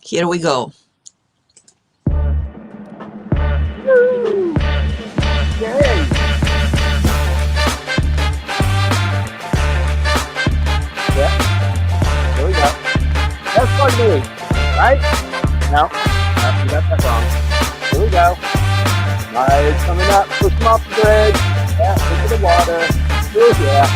Here we go. Woo! Yay! Yeah, here we go. That's fun to me, right? No, you got that wrong. Here we go. Nice, coming up. Push them off the bridge. Yeah, into the water. Ooh, yeah.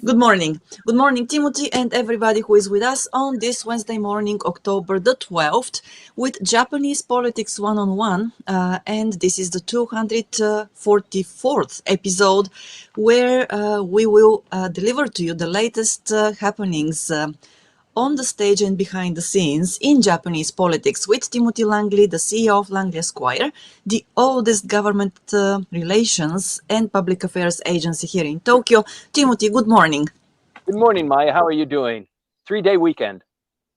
Good morning. Good morning, Timothy, and everybody who is with us on this Wednesday morning, October the 12th, with Japanese Politics One-on-One. And this is the 244th episode where we will deliver to you the latest happenings on the stage and behind the scenes in Japanese politics with Timothy Langley, the CEO of Langley Esquire, the oldest government relations and public affairs agency here in Tokyo. Timothy, good morning. Good morning, Maya. How are you doing? 3-day weekend.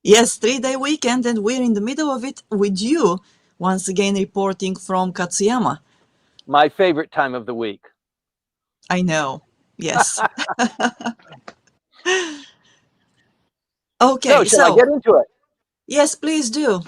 Yes, 3-day weekend, and we're in the middle of it with you, once again reporting from Katsuyama. My favorite time of the week. I know. Yes. Okay, So, shall I get into it? yes, please do.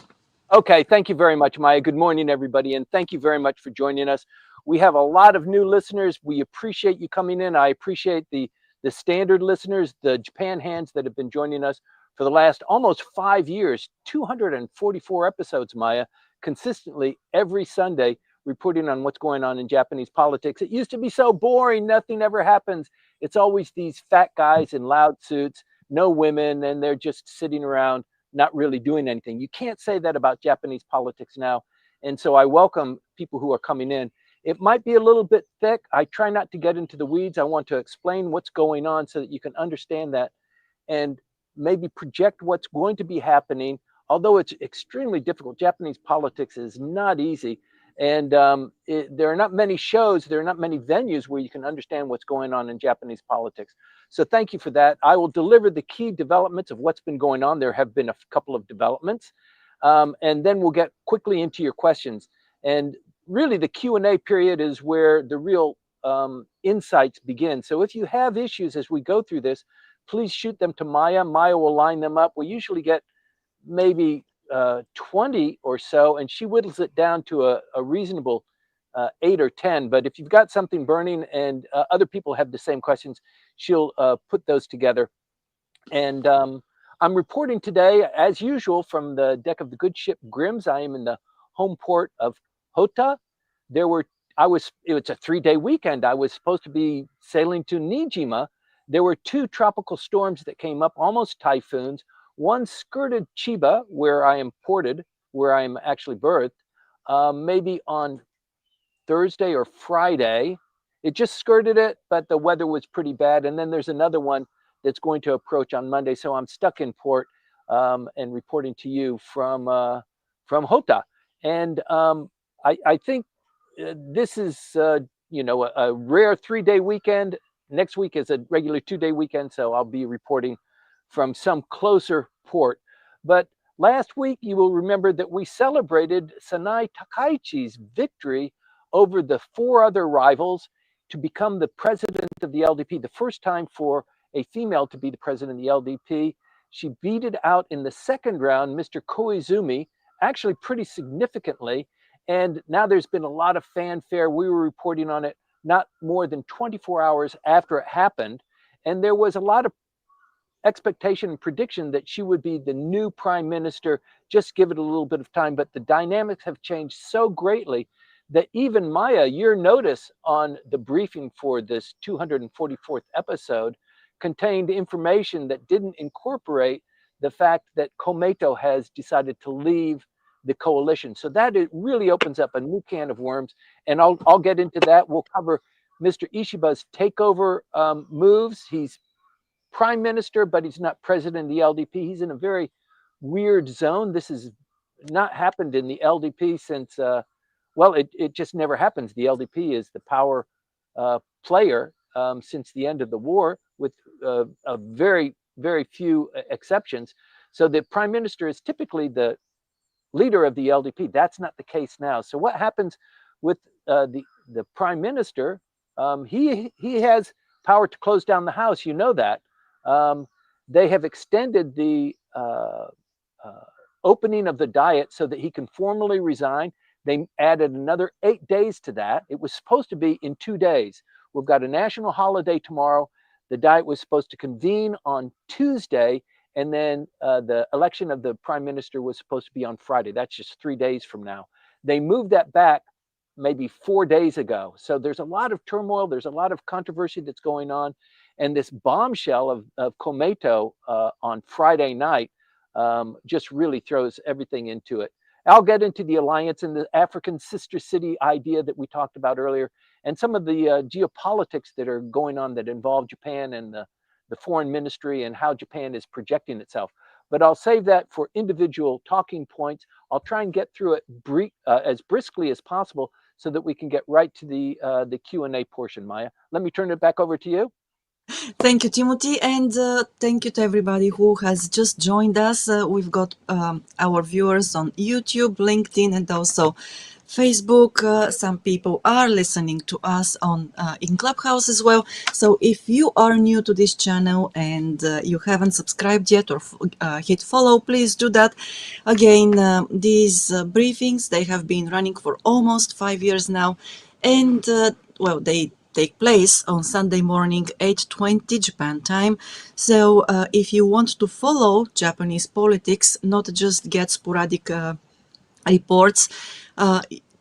Okay, thank you very much, Maya. Good morning, everybody, and thank you very much for joining us. We have a lot of new listeners. We appreciate you coming in. I appreciate the standard listeners, the Japan hands that have been joining us for the last almost 5 years, 244 episodes, Maya, consistently every Sunday, reporting on what's going on in Japanese politics. It used to be so boring, nothing ever happens. It's always these fat guys in loud suits, no women, and they're just sitting around not really doing anything. You can't say that about Japanese politics now. And so I welcome people who are coming in. It might be a little bit thick. I try not to get into the weeds. I want to explain what's going on so that you can understand that and maybe project what's going to be happening. Although it's extremely difficult, Japanese politics is not easy. And there are not many shows, there are not many venues where you can understand what's going on in Japanese politics. So thank you for that. I will deliver the key developments of what's been going on. There have been a couple of developments. And then we'll get quickly into your questions. And really the Q&A period is where the real insights begin. So if you have issues as we go through this, please shoot them to Maya. Maya will line them up. We usually get maybe 20 or so, and she whittles it down to a reasonable 8 or 10. But if you've got something burning and other people have the same questions, she'll put those together. And I'm reporting today, as usual, from the deck of the good ship Grimm's. I am in the home port of Hota. It was a 3-day weekend. I was supposed to be sailing to Nijima. There were 2 tropical storms that came up, almost typhoons. One skirted Chiba, where I am ported, where I am actually berthed, maybe on Thursday or Friday. It just skirted it, but the weather was pretty bad. And then there's another one that's going to approach on Monday. So I'm stuck in port and reporting to you from Hota. And I think this is, a rare 3-day weekend. Next week is a regular 2-day weekend. So I'll be reporting from some closer port. But last week, you will remember that we celebrated Sanae Takaichi's victory over the 4 other rivals to become the president of the LDP, the first time for a female to be the president of the LDP. She beat it out in the second round, Mr. Koizumi, actually pretty significantly. And now there's been a lot of fanfare. We were reporting on it not more than 24 hours after it happened. And there was a lot of expectation and prediction that she would be the new prime minister. Just give it a little bit of time. But the dynamics have changed so greatly that even Maya, your notice on the briefing for this 244th episode contained information that didn't incorporate the fact that Komeito has decided to leave the coalition. So that it really opens up a new can of worms. And I'll get into that. We'll cover Mr. Ishiba's takeover moves. He's prime minister, but he's not president of the LDP. He's in a very weird zone. This has not happened in the LDP since, it just never happens. The LDP is the power player since the end of the war, with a very, very few exceptions. So the prime minister is typically the leader of the LDP. That's not the case now. So what happens with the prime minister? He has power to close down the House. You know that. They have extended the opening of the Diet so that he can formally resign. They added another 8 days to that. It was supposed to be in 2 days. We've got a national holiday tomorrow. The Diet was supposed to convene on Tuesday, and then the election of the prime minister was supposed to be on Friday. That's just 3 days from now. They moved that back maybe 4 days ago. So there's a lot of turmoil. There's a lot of controversy that's going on. And this bombshell of Komeito on Friday night just really throws everything into it. I'll get into the alliance and the African sister city idea that we talked about earlier, and some of the geopolitics that are going on that involve Japan and the foreign ministry and how Japan is projecting itself. But I'll save that for individual talking points. I'll try and get through it as briskly as possible so that we can get right to the Q&A portion, Maya. Let me turn it back over to you. Thank you, Timothy, and thank you to everybody who has just joined us. We've got our viewers on YouTube, LinkedIn, and also Facebook. Some people are listening to us on in Clubhouse as well. So if you are new to this channel and you haven't subscribed yet or hit follow, please do that. Again, these briefings, they have been running for almost 5 years now, and well, they take place on Sunday morning, 8:20 Japan time. So if you want to follow Japanese politics, not just get sporadic reports,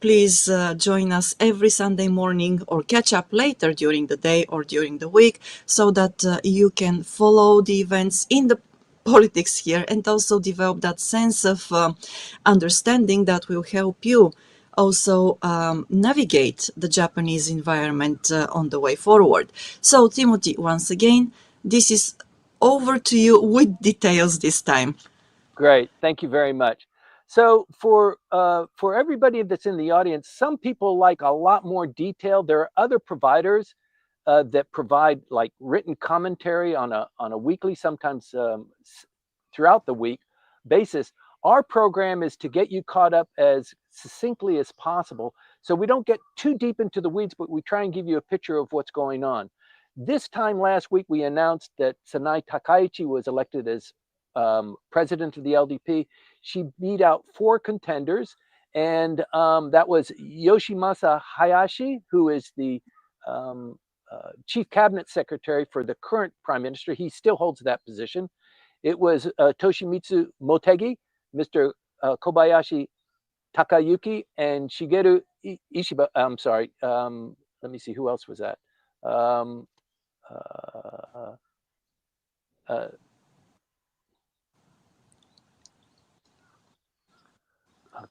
please join us every Sunday morning or catch up later during the day or during the week so that you can follow the events in the politics here and also develop that sense of understanding that will help you also navigate the Japanese environment on the way forward. So, Timothy, once again, this is over to you with details this time. Great, thank you very much. So for everybody that's in the audience, some people like a lot more detail. There are other providers that provide like written commentary on a weekly, sometimes throughout the week basis. Our program is to get you caught up as succinctly as possible, so we don't get too deep into the weeds, but we try and give you a picture of what's going on. This time last week, we announced that Sanae Takaichi was elected as president of the LDP. She beat out 4 contenders, and that was Yoshimasa Hayashi, who is the chief cabinet secretary for the current prime minister. He still holds that position. It was Toshimitsu Motegi, Mr. Kobayashi Takayuki, and Shigeru Ishiba. I'm sorry. Let me see, who else was that?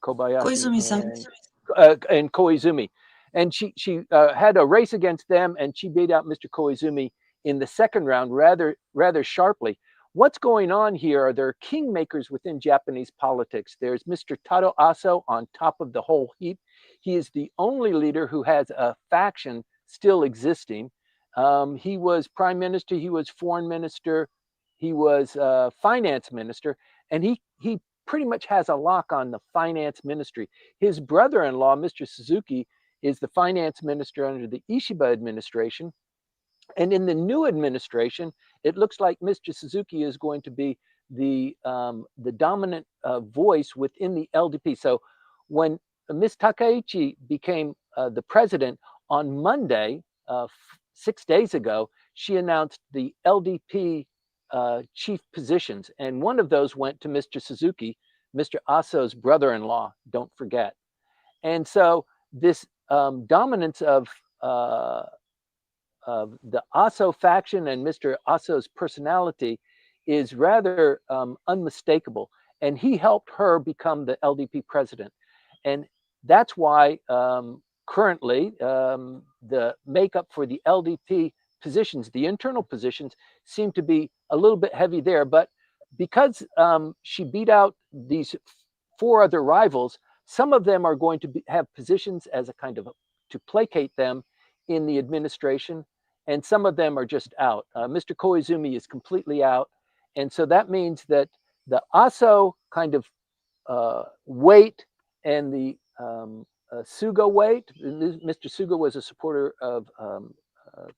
Kobayashi Koizumi-san. and Koizumi. And she had a race against them, and she beat out Mr. Koizumi in the second round rather sharply. What's going on here are there are kingmakers within Japanese politics. There's Mr. Taro Aso on top of the whole heap. He is the only leader who has a faction still existing. He was prime minister, he was foreign minister, he was finance minister, and he pretty much has a lock on the finance ministry. His brother-in-law, Mr. Suzuki, is the finance minister under the Ishiba administration. And in the new administration, it looks like Mr. Suzuki is going to be the dominant voice within the LDP. So when Ms. Takaichi became the president on Monday, 6 days ago, she announced the LDP chief positions. And one of those went to Mr. Suzuki, Mr. Aso's brother-in-law, don't forget. And so this dominance of the Aso faction and Mr. Aso's personality is rather unmistakable. And he helped her become the LDP president. And that's why currently the makeup for the LDP positions, the internal positions, seem to be a little bit heavy there. But because she beat out these 4 other rivals, some of them are going to have positions as a kind of to placate them in the administration, and some of them are just out. Mr. Koizumi is completely out, and so that means that the Aso kind of weight and the Suga weight, Mr. Suga was a supporter of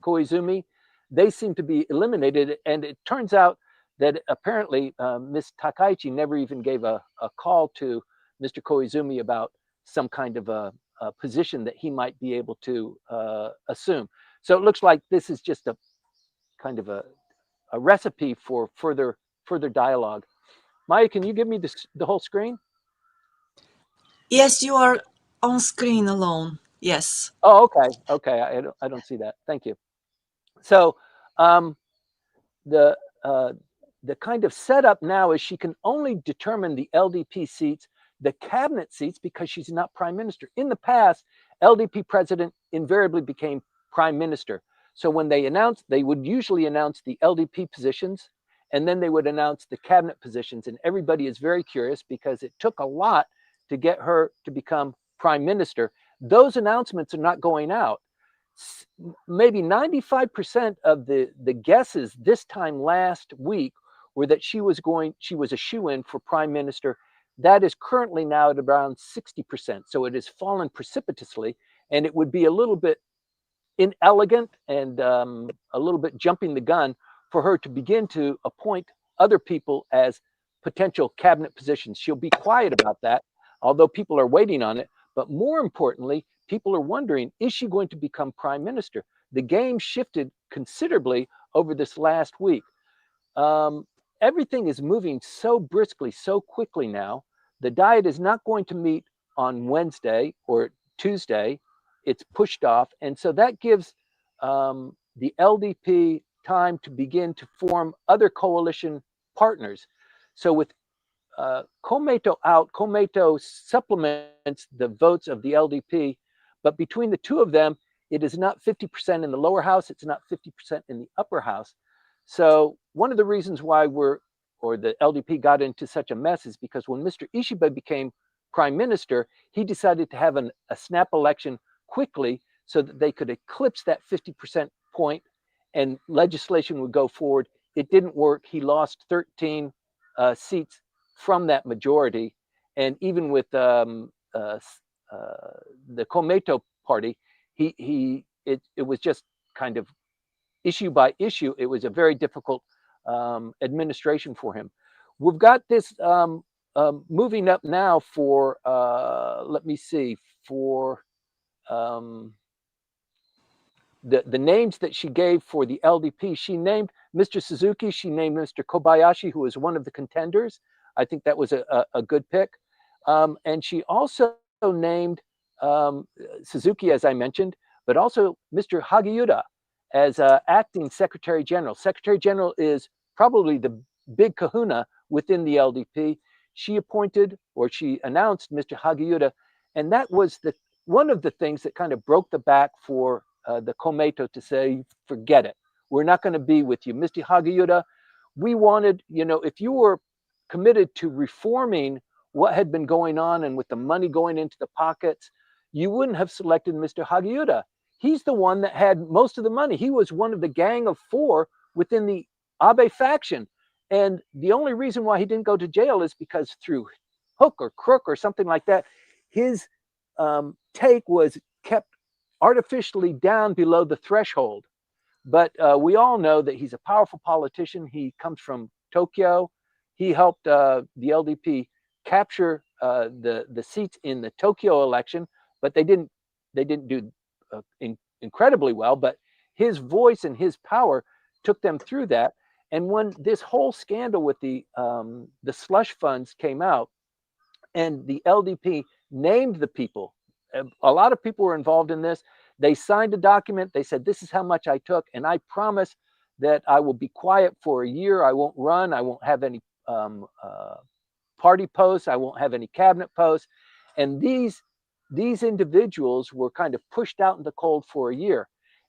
Koizumi, they seem to be eliminated, and it turns out that apparently Ms. Takaichi never even gave a call to Mr. Koizumi about some kind of a position that he might be able to assume. So it looks like this is just a kind of a recipe for further dialogue. Maya, can you give me the whole screen? Yes, you are on screen alone. Yes. Oh, okay, okay. I don't see that. Thank you. So um, the uh, the kind of setup now is she can only determine the LDP seats, the cabinet seats, because she's not prime minister. In the past, LDP president invariably became prime minister. So when they announced, they would usually announce the LDP positions, and then they would announce the cabinet positions. And everybody is very curious because it took a lot to get her to become prime minister. Those announcements are not going out. Maybe 95% of the guesses this time last week were that she was a shoe-in for prime minister. That is currently now at around 60%. So it has fallen precipitously, and it would be a little bit inelegant and a little bit jumping the gun for her to begin to appoint other people as potential cabinet positions. She'll be quiet about that, although people are waiting on it. But more importantly, people are wondering, is she going to become prime minister? The game shifted considerably over this last week. Um, Everything is moving so briskly, so quickly now. The Diet is not going to meet on Wednesday or Tuesday. It's pushed off. And so that gives the LDP time to begin to form other coalition partners. So with Komeito out, Komeito supplements the votes of the LDP, but between the two of them, it is not 50% in the lower house, it's not 50% in the upper house. So one of the reasons why the LDP got into such a mess is because when Mr. Ishiba became prime minister, he decided to have a snap election quickly so that they could eclipse that 50% point and legislation would go forward. It didn't work. He lost 13 seats from that majority. And even with the Komeito party, it was just kind of issue by issue. It was a very difficult administration for him. We've got this moving up now for, let me see, for um, the names that she gave for the LDP. She named Mr. Suzuki, she named Mr. Kobayashi, who was one of the contenders. I think that was a good pick. And she also named Suzuki, as I mentioned, but also Mr. Hagiuda as acting Secretary General. Secretary General is probably the big kahuna within the LDP. She appointed, or she announced, Mr. Hagiuda, and that was one of the things that kind of broke the back for the Komeito to say, forget it. We're not going to be with you. Mr. Hagiuda, we wanted, if you were committed to reforming what had been going on and with the money going into the pockets, you wouldn't have selected Mr. Hagiuda. He's the one that had most of the money. He was one of the gang of four within the Abe faction. And the only reason why he didn't go to jail is because through hook or crook or something like that, his take was kept artificially down below the threshold. But we all know that he's a powerful politician. He comes from Tokyo. He helped the LDP capture the seats in the Tokyo election, but they didn't do incredibly well. But his voice and his power took them through that. And when this whole scandal with the slush funds came out, and the LDP named the people, a lot of people were involved in this. They signed a document. They said, this is how much I took. And I promise that I will be quiet for a year. I won't run. I won't have any party posts. I won't have any cabinet posts. And these individuals were kind of pushed out in the cold for a year.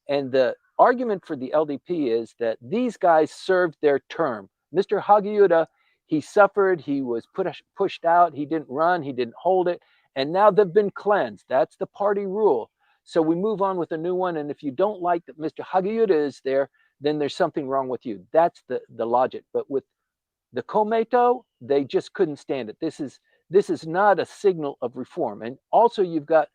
And the argument for the LDP is that these guys served their term. Mr. Hagiuda, he suffered. He was pushed out. He didn't run. He didn't hold it. And now they've been cleansed. That's the party rule. So we move on with a new one. And if you don't like that Mr. Hagiuda is there, then there's something wrong with you. That's the logic. But with the Komeito, they just couldn't stand it. This is not a signal of reform. And also you've got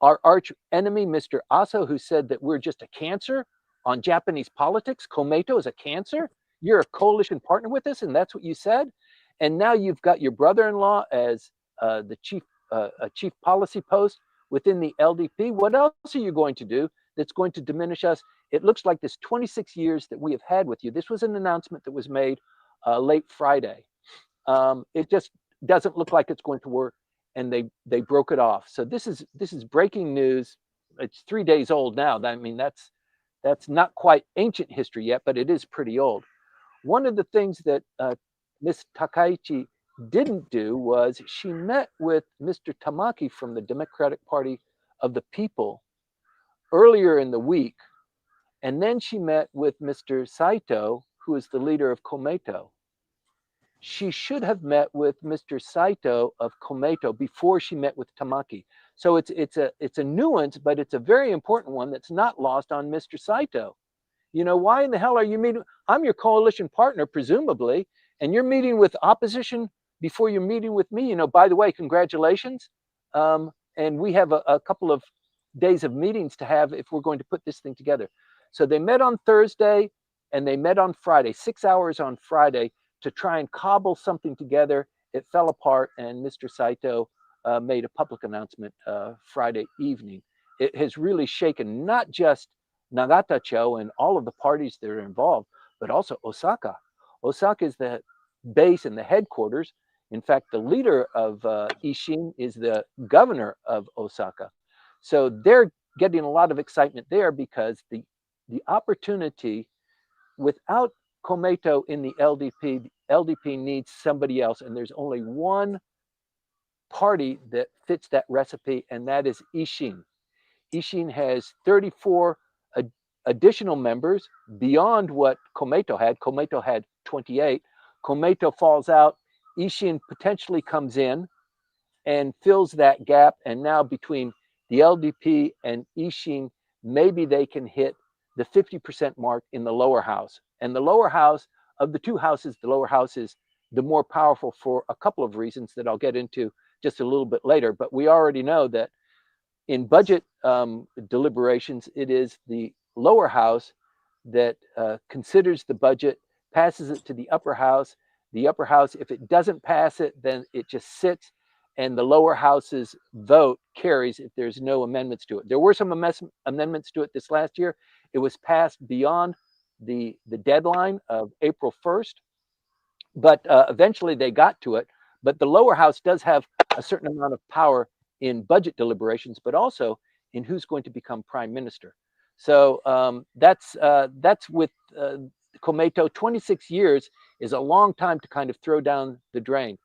our arch enemy, Mr. Aso, who said that we're just a cancer on Japanese politics. Komeito is a cancer. You're a coalition partner with us, and that's what you said. And now you've got your brother-in-law as the chief a chief policy post within the LDP. What else are you going to do that's going to diminish us? It looks like this 26 years that we have had with you. This was an announcement that was made late Friday. It just doesn't look like it's going to work, and they broke it off. So this is breaking news. It's 3 days old now. I mean, that's not quite ancient history yet, but it is pretty old. One of the things that Ms. Takaichi didn't do was she met with Mr. Tamaki from the Democratic Party of the People earlier in the week, and then she met with Mr. Saito, who is the leader of Komeito. She should have met with Mr. Saito of Komeito before she met with Tamaki. So it's a nuance, but it's a very important one that's not lost on Mr. Saito. Why in the hell are you meeting? I'm your coalition partner, presumably, and you're meeting with opposition before you're meeting with me. By the way, congratulations. And we have a couple of days of meetings to have if we're going to put this thing together. So they met on Thursday and they met on Friday, 6 hours on Friday, to try and cobble something together. It fell apart, and Mr. Saito made a public announcement Friday evening. It has really shaken not just Nagatacho and all of the parties that are involved, but also Osaka. Osaka is the base and the headquarters. In fact, the leader of Ishin is the governor of Osaka. So they're getting a lot of excitement there because the opportunity, without Komeito in the LDP needs somebody else, and there's only one party that fits that recipe, and that is Ishin. Ishin has 34 additional members beyond what Komeito had. Komeito had 28. Komeito falls out. Ishin potentially comes in and fills that gap. And now between the LDP and Ishin, maybe they can hit the 50% mark in the lower house. And the lower house, of the two houses, the lower house is the more powerful for a couple of reasons that I'll get into just a little bit later. But we already know that in budget deliberations, it is the lower house that considers the budget, passes it to the upper house. The upper house, if it doesn't pass it, then it just sits, and the lower house's vote carries if there's no amendments to it. There were some amendments to it this last year. It was passed beyond the deadline of April 1st, but eventually they got to it. But the lower house does have a certain amount of power in budget deliberations, but also in who's going to become prime minister. So that's with Komeito. 26 years is a long time to kind of throw down the drain.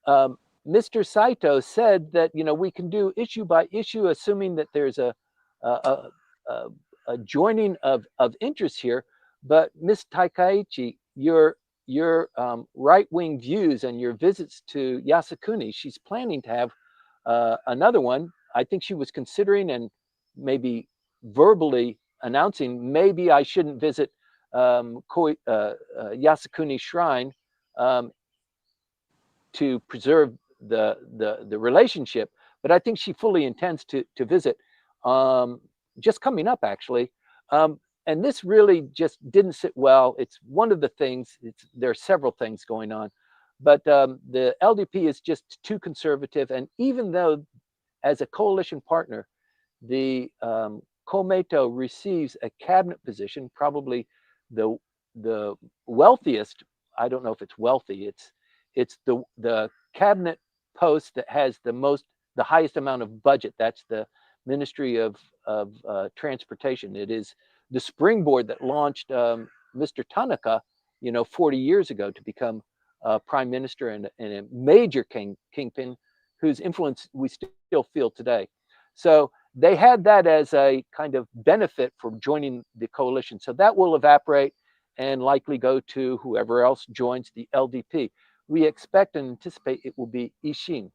Mr. Saito said that we can do issue by issue, assuming that there's a joining of interests here. But Ms. Takaichi, your right-wing views and your visits to Yasukuni, she's planning to have another one. I think she was considering and maybe verbally announcing, maybe I shouldn't visit Yasukuni Shrine to preserve the relationship. But I think she fully intends to visit just coming up, actually. And this really just didn't sit well. It's one of the things, there are several things going on, but the LDP is just too conservative. And even though as a coalition partner, the Komeito receives a cabinet position, probably the wealthiest, I don't know if it's wealthy, it's the cabinet post that has the highest amount of budget. That's the Ministry of Transportation. It is the springboard that launched Mr. Tanaka, 40 years ago to become prime minister and a major kingpin whose influence we still feel today. So they had that as a kind of benefit for joining the coalition. So that will evaporate and likely go to whoever else joins the LDP. We expect and anticipate it will be Ishin.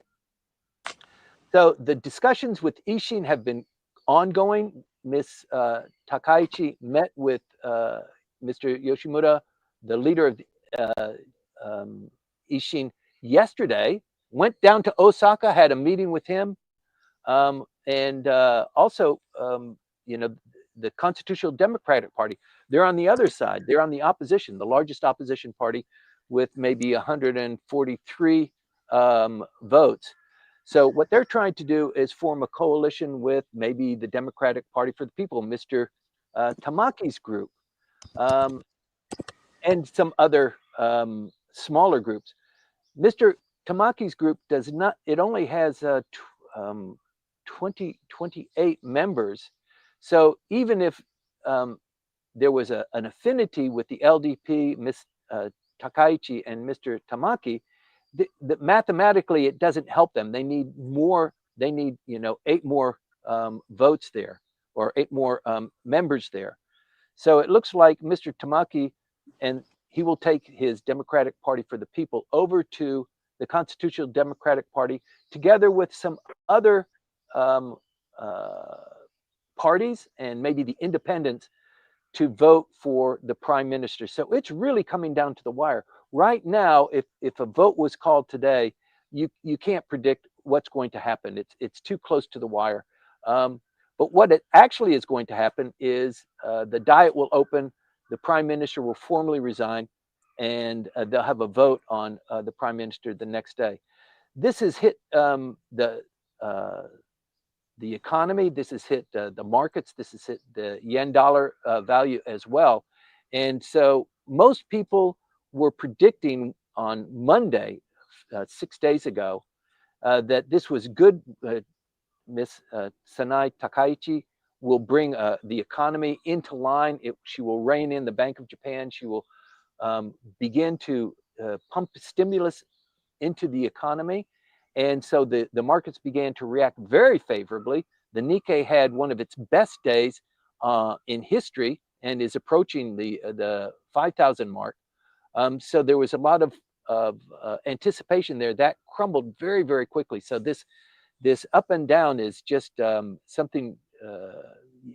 So the discussions with Ishin have been ongoing. Ms. Takaichi met with Mr. Yoshimura, the leader of Ishin, yesterday, went down to Osaka, had a meeting with him, and also, the Constitutional Democratic Party. They're on the other side. They're on the opposition, the largest opposition party, with maybe 143 votes. So what they're trying to do is form a coalition with maybe the Democratic Party for the People, Mr. Tamaki's group, um, and some other smaller groups. Mr. Tamaki's group does not, it only has 28 members. So even if there was an affinity with the LDP, Ms. Takaichi and Mr. Tamaki, mathematically it doesn't help them. They need more, they need, 8 more votes there, or 8 more members there. So it looks like Mr. Tamaki, and he will take his Democratic Party for the People over to the Constitutional Democratic Party, together with some other um, uh, parties and maybe the independents, to vote for the prime minister. So it's really coming down to the wire. Right now, if a vote was called today, you can't predict what's going to happen. It's too close to the wire. But what it actually is going to happen is the Diet will open, the prime minister will formally resign, and they'll have a vote on the prime minister the next day. This has hit the economy. This has hit the markets. This has hit the yen dollar value as well. And so most people were predicting on Monday, 6 days ago, that this was good. Miss Sanae Takaichi will bring the economy into line. She will rein in the Bank of Japan. She will begin to pump stimulus into the economy. And so the markets began to react very favorably. The Nikkei had one of its best days in history and is approaching the 5,000 mark. So there was a lot of anticipation there. That crumbled very, very quickly. So this up and down is just something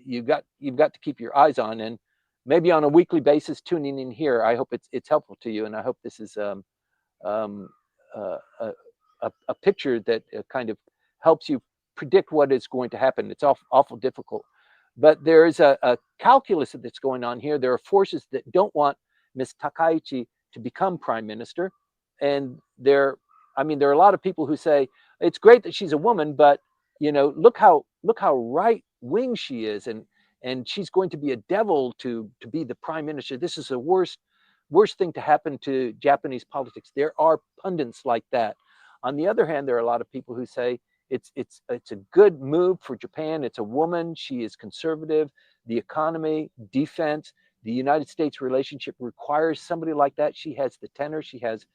you've got to keep your eyes on, and maybe on a weekly basis tuning in here. I hope it's helpful to you, and I hope this is um, uh, a picture that kind of helps you predict what is going to happen. It's awful difficult, but there is a calculus that's going on here. There are forces that don't want Ms. Takaichi to become prime minister, and there are a lot of people who say it's great that she's a woman, but look how right wing she is, and she's going to be a devil to be the prime minister. This is the worst thing to happen to Japanese politics. There are pundits like that. On the other hand, there are a lot of people who say it's a good move for Japan. It's a woman. She is conservative. The economy, defense, the United States relationship requires somebody like that. She has the tenor. She has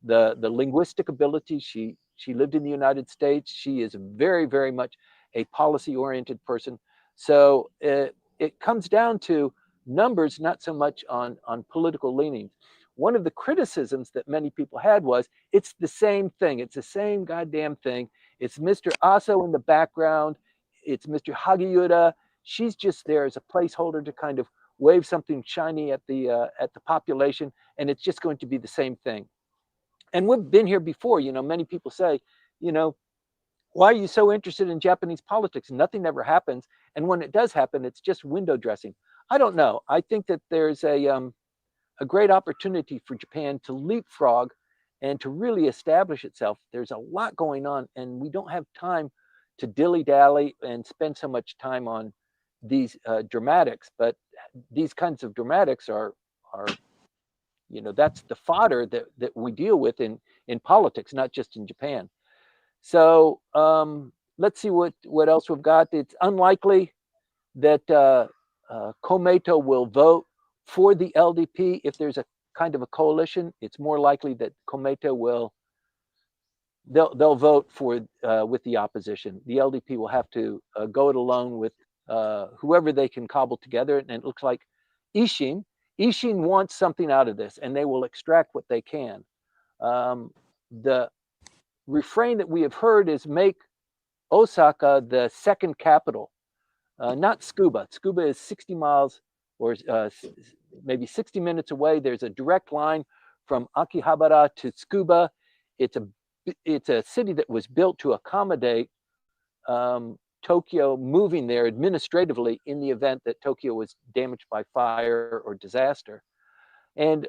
the linguistic ability. She lived in the United States. She is very, very much a policy-oriented person. So it comes down to numbers, not so much on political leanings. One of the criticisms that many people had was it's the same thing. It's the same goddamn thing. It's Mr. Aso in the background. It's Mr. Hagiura. She's just there as a placeholder to kind of wave something shiny at the population, and it's just going to be the same thing. And we've been here before. Many people say, why are you so interested in Japanese politics? Nothing ever happens, and when it does happen, it's just window dressing. I don't know. I think that there's a great opportunity for Japan to leapfrog and to really establish itself. There's a lot going on, and we don't have time to dilly-dally and spend so much time on these dramatics. But these kinds of dramatics are that's the fodder that we deal with in politics, not just in Japan. So let's see what else we've got. It's unlikely that Komeito will vote for the LDP if there's a kind of a coalition. It's more likely that Komeito they'll vote for with the opposition. The LDP will have to go it alone with whoever they can cobble together, and it looks like Ishin wants something out of this, and they will extract what they can. The refrain that we have heard is make Osaka the second capital. Not Tsukuba. Tsukuba is 60 miles or maybe 60 minutes away. There's a direct line from Akihabara to Tsukuba. It's a city that was built to accommodate Tokyo moving there administratively in the event that Tokyo was damaged by fire or disaster. And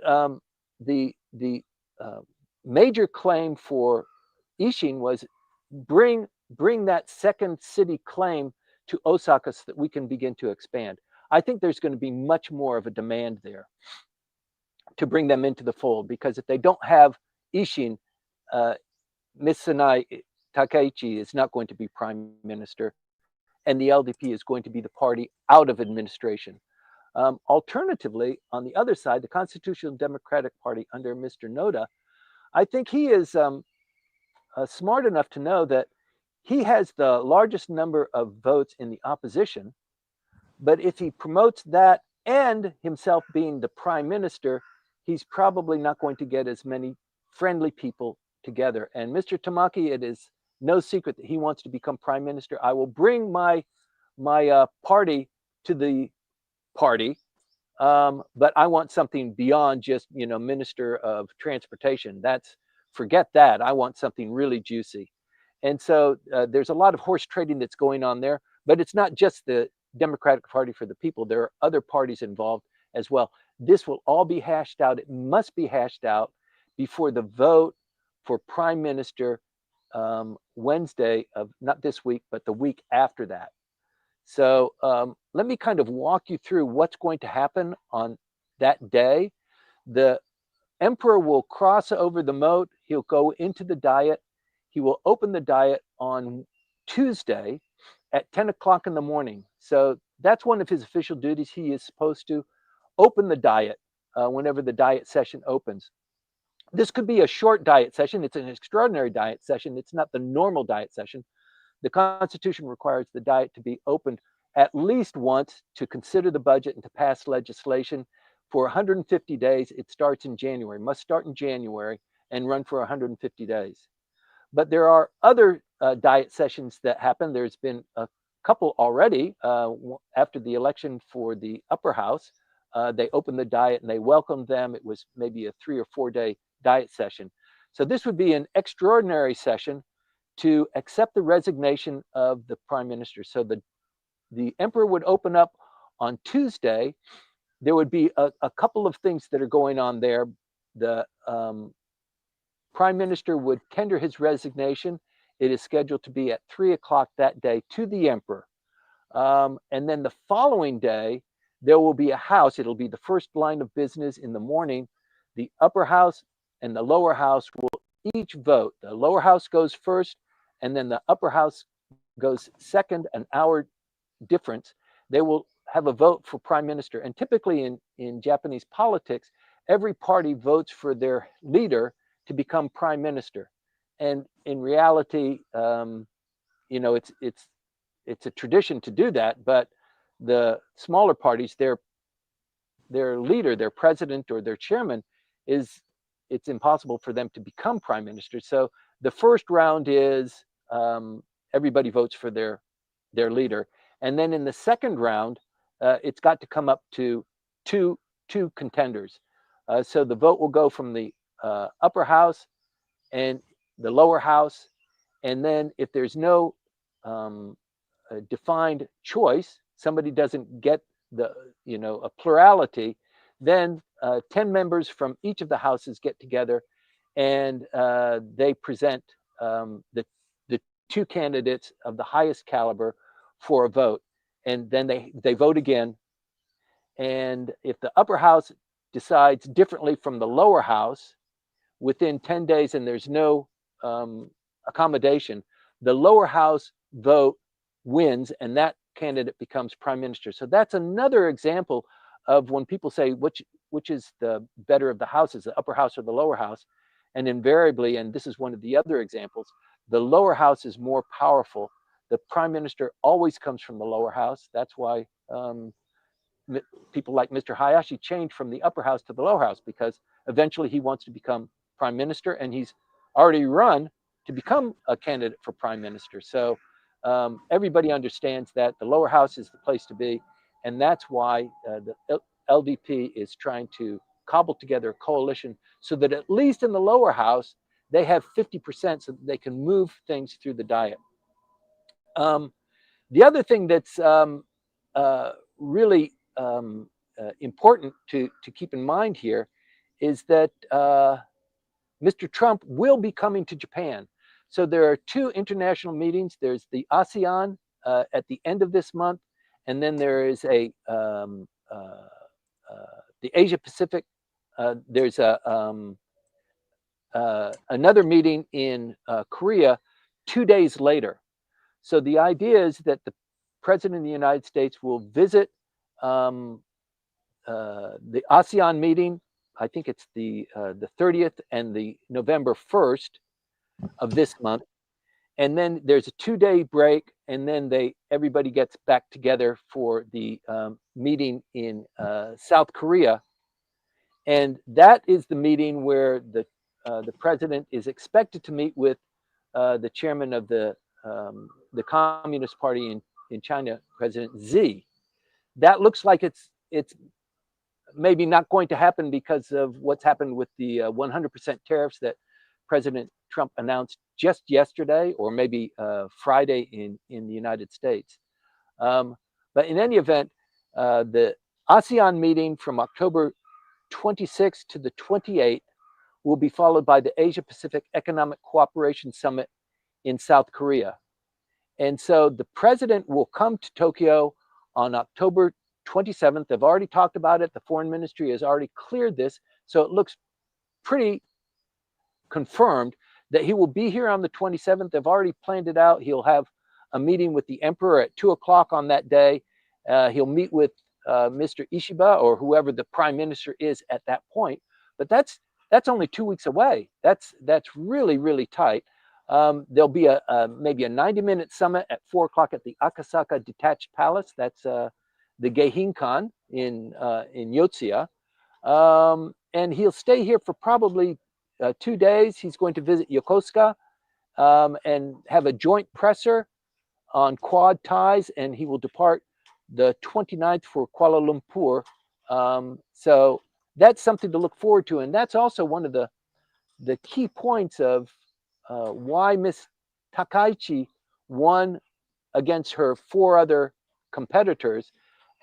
the major claim for Ishin was bring that second city claim to Osaka so that we can begin to expand. I think there's going to be much more of a demand there to bring them into the fold, because if they don't have Ishin, Miss Sanae Takaichi is not going to be prime minister, and the LDP is going to be the party out of administration. Alternatively, on the other side, the Constitutional Democratic Party under Mr. Noda, I think he is smart enough to know that he has the largest number of votes in the opposition. But if he promotes that and himself being the prime minister, he's probably not going to get as many friendly people together. And Mr. Tamaki, it is no secret that he wants to become prime minister. I will bring my party to the party, but I want something beyond just minister of transportation. Forget that. I want something really juicy. And so there's a lot of horse trading that's going on there, but it's not just the Democratic Party for the People. There are other parties involved as well. This will all be hashed out. It must be hashed out before the vote for prime minister Wednesday of not this week, but the week after that. So let me kind of walk you through what's going to happen on that day. The emperor will cross over the moat. He'll go into the Diet. He will open the Diet on Tuesday at 10 o'clock in the morning. So that's one of his official duties. He is supposed to open the Diet whenever the Diet session opens. This could be a short Diet session. It's an extraordinary Diet session. It's not the normal Diet session. The Constitution requires the Diet to be opened at least once to consider the budget and to pass legislation for 150 days. It starts in January, must start in January and run for 150 days. But there are other Diet sessions that happen. There's been a couple already after the election for the upper house. They opened the Diet and they welcomed them. It was maybe a 3 or 4 day Diet session. So this would be an extraordinary session to accept the resignation of the prime minister. So the emperor would open up on Tuesday. There would be a couple of things that are going on there. The prime minister would tender his resignation. It is scheduled to be at 3 o'clock that day to the emperor. And then the following day, there will be a house. It'll be the first line of business in the morning. The upper house and the lower house will each vote. The lower house goes first, and then the upper house goes second, an hour difference. They will have a vote for prime minister. And typically in Japanese politics, every party votes for their leader to become prime minister. And in reality, it's a tradition to do that. But the smaller parties, their leader, their president, or their chairman it's impossible for them to become prime minister. So the first round is everybody votes for their leader, and then in the second round, it's got to come up to two contenders. So the vote will go from the upper house and the lower house, and then if there's no defined choice, somebody doesn't get a plurality, then 10 members from each of the houses get together and they present the two candidates of the highest caliber for a vote. And then they vote again. And if the upper house decides differently from the lower house within 10 days and there's no accommodation, the lower house vote wins and that candidate becomes prime minister. So that's another example of when people say which is the better of the houses, the upper house or the lower house. And invariably, and this is one of the other examples, the lower house is more powerful. The prime minister always comes from the lower house. That's why people like Mr. Hayashi changed from the upper house to the lower house, because eventually he wants to become prime minister and he's already run to become a candidate for prime minister. So everybody understands that the lower house is the place to be. And that's why the LDP is trying to cobble together a coalition so that at least in the lower house, they have 50% so that they can move things through the Diet. The other thing that's really important to keep in mind here is that Mr. Trump will be coming to Japan. So there are two international meetings. There's the ASEAN at the end of this month, and then there is the Asia Pacific. There's another meeting in Korea 2 days later. So the idea is that the President of the United States will visit the ASEAN meeting. I think it's the 30th and the November 1st of this month, and then there's a 2-day break, and then everybody gets back together for the meeting in South Korea, and that is the meeting where the president is expected to meet with the chairman of the Communist Party in China, President Xi. That looks like it's maybe not going to happen because of what's happened with the 100% tariffs that President Trump announced just yesterday, or maybe Friday in the United States. But in any event, the ASEAN meeting from October 26th to the 28th will be followed by the Asia Pacific Economic Cooperation Summit in South Korea. And so the president will come to Tokyo on October 27th. They've already talked about it. The foreign ministry has already cleared this. So it looks pretty confirmed that he will be here on the 27th. They've already planned it out. He'll have a meeting with the emperor at 2 o'clock on that day. He'll meet with Mr. Ishiba or whoever the prime minister is at that point. But that's only 2 weeks away. That's really, really tight. There'll be maybe a 90-minute summit at 4 o'clock at the Akasaka Detached Palace. That's the Geihinkan in Yotsuya. And he'll stay here for probably 2 days. He's going to visit Yokosuka and have a joint presser on Quad ties, and he will depart the 29th for Kuala Lumpur. So that's something to look forward to. And that's also one of the key points of why Miss Takaichi won against her 4 other competitors,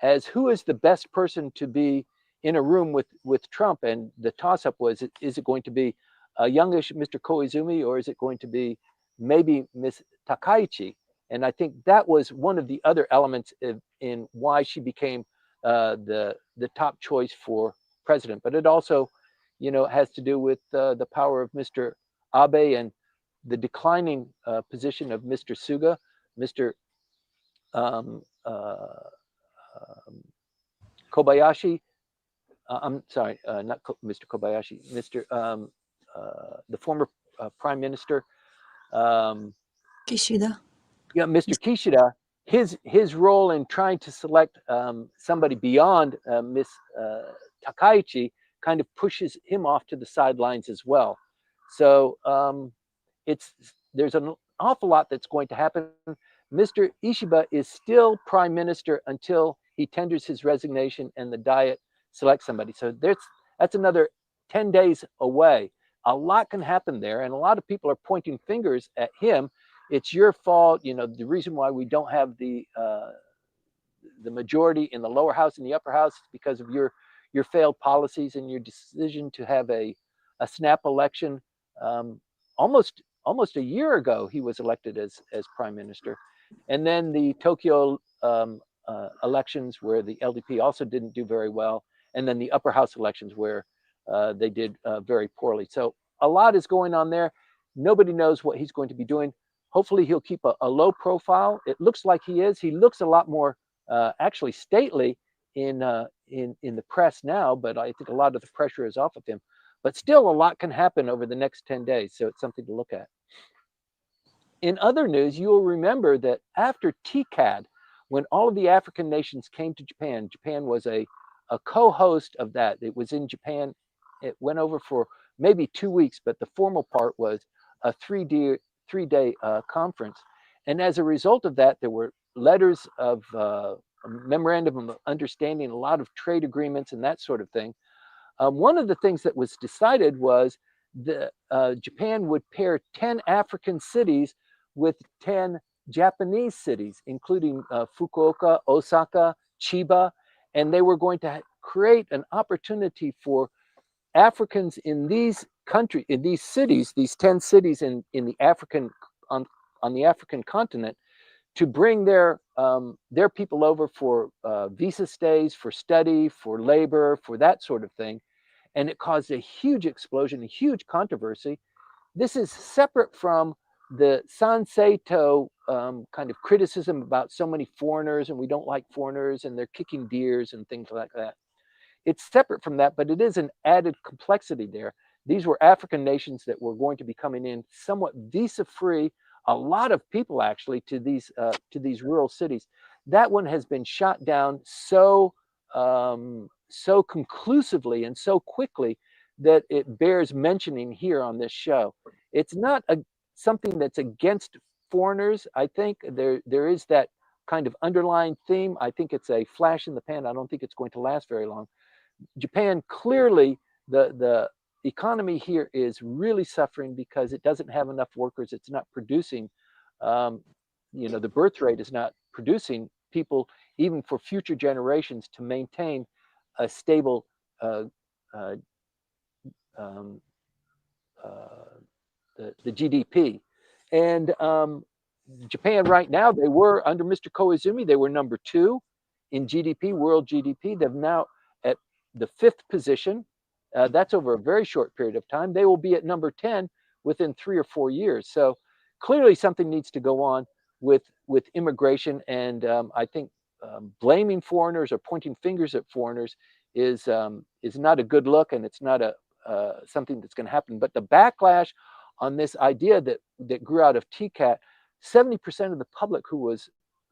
as who is the best person to be in a room with Trump. And the toss-up was, is it going to be a youngish Mr. Koizumi, or is it going to be maybe Miss Takaichi? And I think that was one of the other elements in why she became the top choice for president. But it also, has to do with the power of Mr. Abe and the declining position of Mr. Suga, Mr. Kobayashi. I'm sorry, not Mr. Kobayashi, Mr. The former prime minister. Kishida. Yeah, Mr. Kishida. His role in trying to select somebody beyond Miss Takaichi kind of pushes him off to the sidelines as well. So there's an awful lot that's going to happen. Mr. Ishiba is still prime minister until he tenders his resignation and the Diet selects somebody. So that's another 10 days away. A lot can happen there, and a lot of people are pointing fingers at him. It's your fault. The reason why we don't have the majority in the lower house and the upper house is because of your failed policies and your decision to have a snap election. Almost a year ago, he was elected as prime minister. And then the Tokyo elections, where the LDP also didn't do very well. And then the upper house elections, where they did very poorly. So a lot is going on there. Nobody knows what he's going to be doing. Hopefully he'll keep a low profile. It looks like he is. He looks a lot more actually stately in the press now, but I think a lot of the pressure is off of him. But still, a lot can happen over the next 10 days, so it's something to look at. In other news, you will remember that after TCAD, when all of the African nations came to Japan, Japan was a co-host of that. It was in Japan. It went over for maybe 2 weeks, but the formal part was a three-day conference. And as a result of that, there were letters of memorandum of understanding, a lot of trade agreements and that sort of thing. One of the things that was decided was that Japan would pair 10 African cities with 10 Japanese cities, including Fukuoka, Osaka, Chiba, and they were going to create an opportunity for Africans in these countries, in these cities, these 10 cities in the African on the African continent, to bring their people over for visa stays, for study, for labor, for that sort of thing, and it caused a huge explosion, a huge controversy. This is separate from the Sanseito kind of criticism about so many foreigners and we don't like foreigners and they're kicking deers and things like that. It's separate from that, but it is an added complexity there. These were African nations that were going to be coming in somewhat visa-free, a lot of people actually to these rural cities. That one has been shot down so conclusively and so quickly that it bears mentioning here on this show. It's not something that's against foreigners. I think there is that kind of underlying theme. I think it's a flash in the pan. I don't think it's going to last very long. Japan, clearly the economy here is really suffering because it doesn't have enough workers. It's not producing, the birth rate is not producing people even for future generations to maintain a stable uh, uh, um, the GDP. And Japan right now, they were under Mr. Koizumi, they were number 2 in GDP, world GDP. They're now at the 5th position. That's over a very short period of time. They will be at number 10 within 3 or 4 years. So clearly something needs to go on with immigration. And I think blaming foreigners or pointing fingers at foreigners is not a good look, and it's not something that's going to happen. But the backlash on this idea that grew out of TCAT, 70% of the public who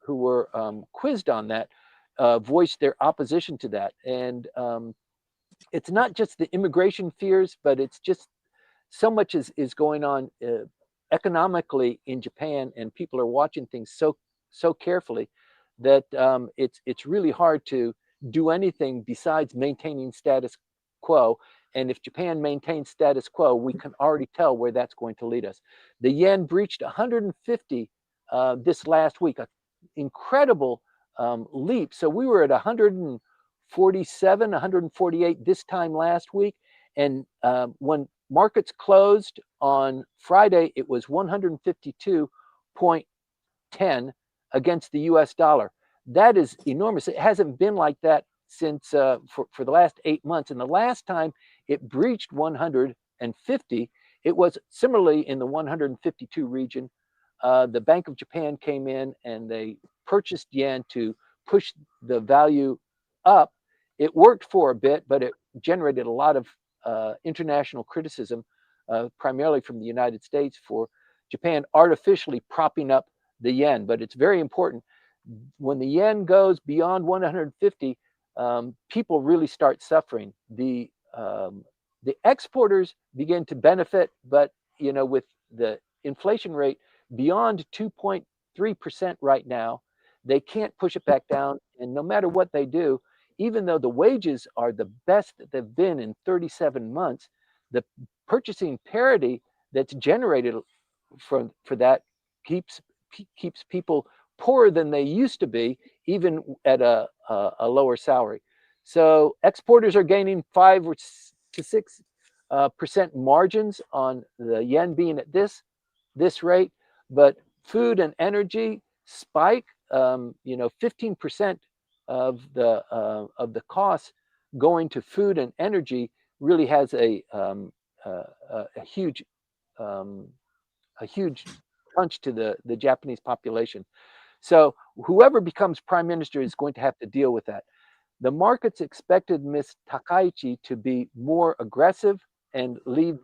were quizzed on that voiced their opposition to that. And it's not just the immigration fears, but it's just so much is going on economically in Japan, and people are watching things so carefully that it's really hard to do anything besides maintaining status quo. And if Japan maintains status quo, we can already tell where that's going to lead us. The yen breached 150 this last week, an incredible leap. So we were at 147, 148 this time last week. And when markets closed on Friday, it was 152.10 against the US dollar. That is enormous. It hasn't been like that since for the last 8 months. And the last time it breached 150, it was similarly in the 152 region. The Bank of Japan came in and they purchased yen to push the value up. It worked for a bit, but it generated a lot of international criticism, primarily from the United States, for Japan artificially propping up the yen. But it's very important. When the yen goes beyond 150, people really start suffering. The exporters begin to benefit, but with the inflation rate beyond 2.3% right now, they can't push it back down. And no matter what they do, even though the wages are the best that they've been in 37 months, the purchasing parity that's generated for that keeps people poorer than they used to be, even at a lower salary. So exporters are gaining 5 to 6% margins on the yen being at this rate, but food and energy spike. 15% of the costs going to food and energy really has a huge punch to the Japanese population. So whoever becomes prime minister is going to have to deal with that. The markets expected Ms. Takaichi to be more aggressive and lead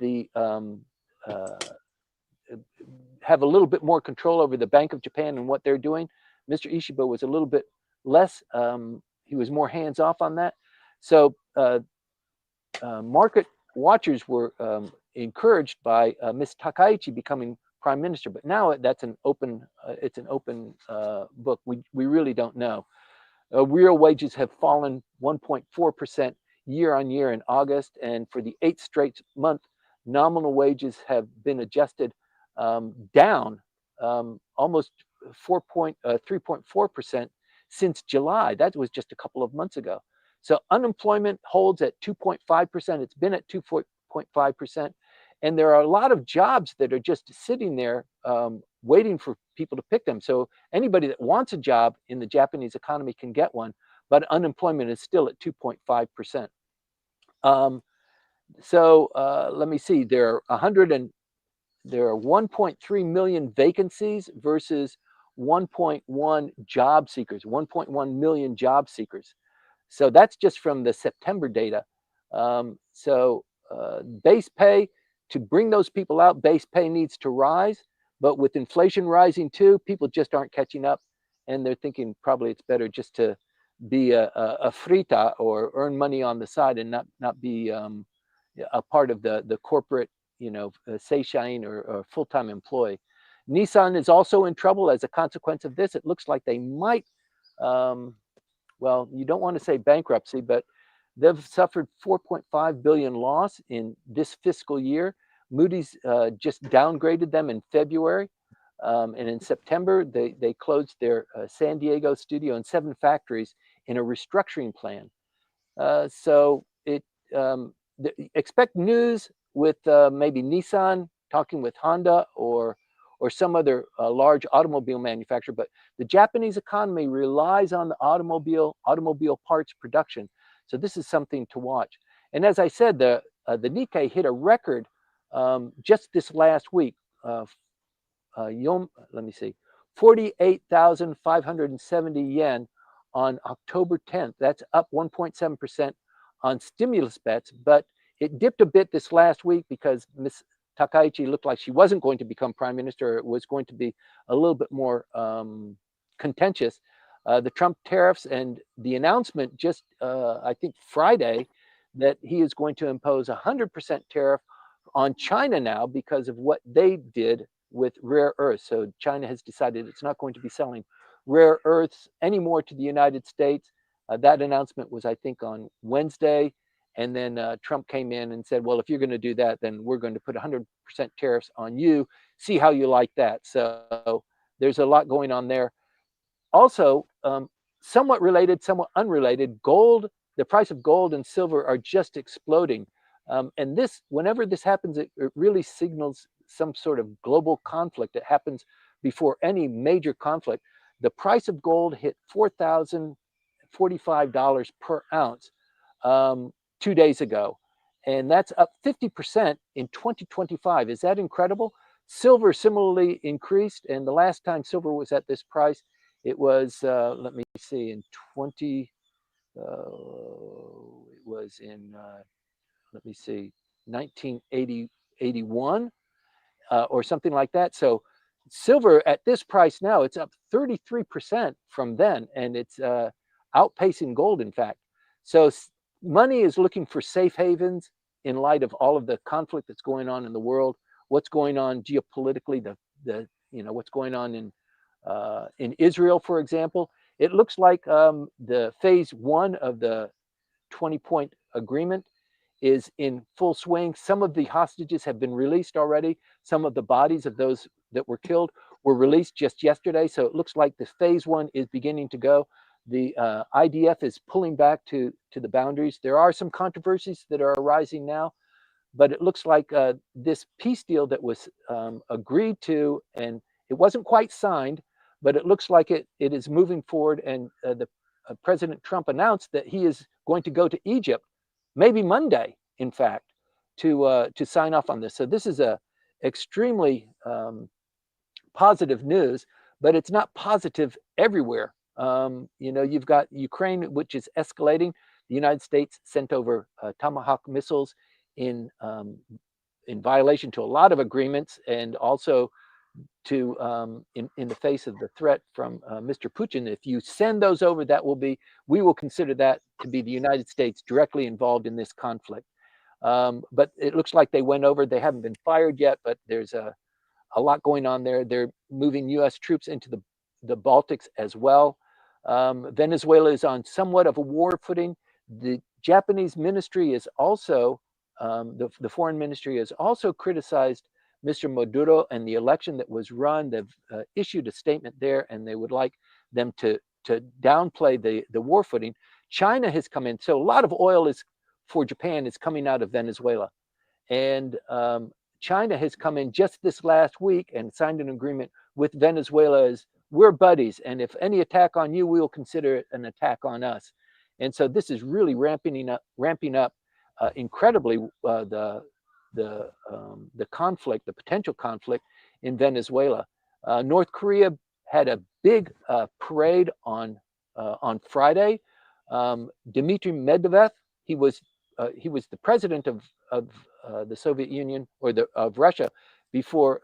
have a little bit more control over the Bank of Japan and what they're doing. Mr. Ishiba was a little bit less, he was more hands off on that. So market watchers were encouraged by Ms. Takaichi becoming prime minister, but now that's an open, it's an open book. We really don't know. Real wages have fallen 1.4% year on year in August, and for the 8th straight month, nominal wages have been adjusted down almost 3.4% since July. That was just a couple of months ago. So unemployment holds at 2.5%. It's been at 2.5%. And there are a lot of jobs that are just sitting there waiting for people to pick them. So anybody that wants a job in the Japanese economy can get one, but unemployment is still at 2.5%. Let me see. There are 1.3 million vacancies versus 1.1 job seekers, 1.1 million job seekers. So that's just from the September data. Base pay, to bring those people out, base pay needs to rise. But with inflation rising too, people just aren't catching up. And they're thinking probably it's better just to be a frita or earn money on the side and not be a part of the corporate, seishain or full-time employee. Nissan is also in trouble as a consequence of this. It looks like they might, well, you don't want to say bankruptcy, but they've suffered 4.5 billion loss in this fiscal year. Moody's just downgraded them in February. And in September, they closed their San Diego studio and 7 factories in a restructuring plan. Expect news with maybe Nissan talking with Honda or some other large automobile manufacturer. But the Japanese economy relies on the automobile parts production. So this is something to watch. And as I said, the Nikkei hit a record just this last week. Let me see, 48,570 yen on October 10th. That's up 1.7% on stimulus bets, but it dipped a bit this last week because Ms. Takaichi looked like she wasn't going to become prime minister. It was going to be a little bit more contentious. The Trump tariffs and the announcement just, I think Friday, that he is going to impose 100% tariff on China now because of what they did with rare earths. So China has decided it's not going to be selling rare earths anymore to the United States. That announcement was, I think, on Wednesday. And then Trump came in and said, well, if you're going to do that, then we're going to put 100% tariffs on you. See how you like that. So there's a lot going on there. Also, somewhat related, somewhat unrelated, gold, the price of gold and silver are just exploding. And this, whenever this happens, it really signals some sort of global conflict. It happens before any major conflict. The price of gold hit $4,045 per ounce 2 days ago. And that's up 50% in 2025. Is that incredible? Silver similarly increased. And the last time silver was at this price, it was, let me see, in 1981 or something like that. So silver at this price now, it's up 33% from then, and it's outpacing gold, in fact. So money is looking for safe havens in light of all of the conflict that's going on in the world, what's going on geopolitically, what's going on in Israel, for example. It looks like the phase 1 of the 20-point agreement is in full swing. Some of the hostages have been released already. Some of the bodies of those that were killed were released just yesterday. So it looks like the phase 1 is beginning to go. The IDF is pulling back to the boundaries. There are some controversies that are arising now, but it looks like this peace deal that was agreed to, and it wasn't quite signed, but it looks like it is moving forward. And President Trump announced that he is going to go to Egypt, maybe Monday, in fact, to sign off on this. So this is a extremely positive news, but it's not positive everywhere. You've got Ukraine, which is escalating. The United States sent over Tomahawk missiles in violation to a lot of agreements, and also to in the face of the threat from Mr. Putin. If you send those over, we will consider that to be the United States directly involved in this conflict. But it looks like they went over. They haven't been fired yet, but there's a lot going on there. They're moving U.S. troops into the Baltics as well. Venezuela is on somewhat of a war footing. The Japanese ministry is also, the foreign ministry has also criticized Mr. Maduro and the election that was run. They've issued a statement there, and they would like them to downplay the war footing. China has come in, so a lot of oil is for Japan is coming out of Venezuela, and China has come in just this last week and signed an agreement with Venezuela as we're buddies, and if any attack on you, we will consider it an attack on us. And so this is really ramping up incredibly the conflict, the potential conflict in Venezuela. North Korea had a big parade on Friday. Dmitry Medvedev, he was the president of the Soviet Union or of Russia before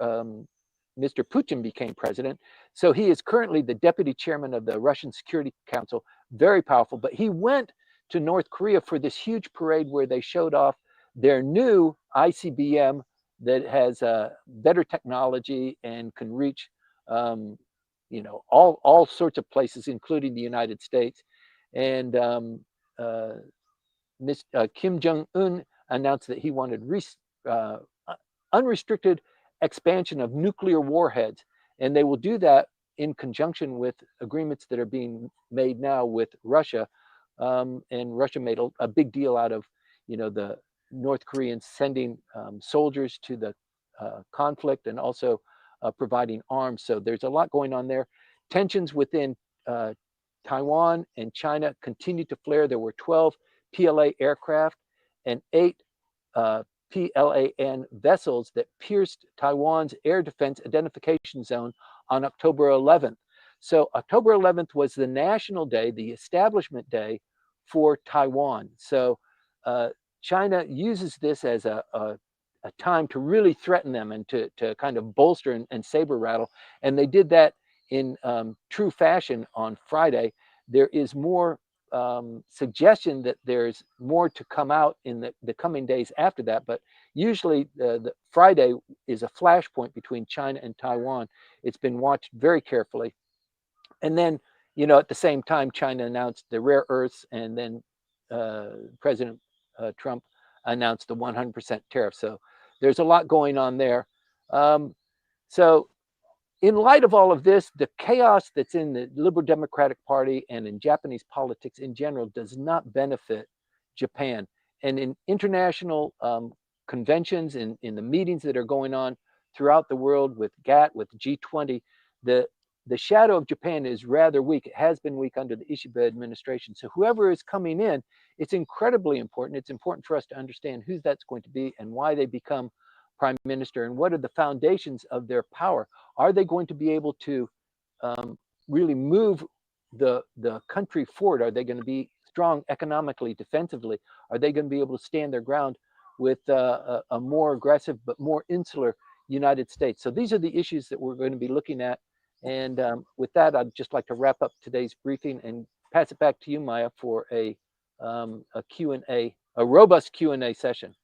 Mr. Putin became president. So he is currently the deputy chairman of the Russian Security Council, very powerful. But he went to North Korea for this huge parade where they showed off their new ICBM that has better technology and can reach, all sorts of places, including the United States. And Kim Jong-un announced that he wanted unrestricted expansion of nuclear warheads, and they will do that in conjunction with agreements that are being made now with Russia. And Russia made a big deal out of, the North Koreans sending soldiers to the conflict and also providing arms. So there's a lot going on there. Tensions within Taiwan and China continue to flare. There were 12 PLA aircraft and 8 PLAN vessels that pierced Taiwan's air defense identification zone on October 11th. So October 11th was the national day, the establishment day for Taiwan. So China uses this as a time to really threaten them and to kind of bolster and saber rattle. And they did that in true fashion on Friday. There is more suggestion that there's more to come out in the coming days after that. But usually the Friday is a flashpoint between China and Taiwan. It's been watched very carefully. And then, at the same time, China announced the rare earths, and then President Trump announced the 100% tariff. So there's a lot going on there. So in light of all of this, the chaos that's in the Liberal Democratic Party and in Japanese politics in general does not benefit Japan. And in international conventions, in the meetings that are going on throughout the world with GATT, with G20, the shadow of Japan is rather weak. It has been weak under the Ishiba administration. So whoever is coming in, it's incredibly important. It's important for us to understand who that's going to be and why they become prime minister and what are the foundations of their power. Are they going to be able to really move the country forward? Are they going to be strong economically, defensively? Are they going to be able to stand their ground with a more aggressive but more insular United States? So these are the issues that we're going to be looking at. And with that, I'd just like to wrap up today's briefing and pass it back to you, Maya, for a Q&A, a robust Q&A session.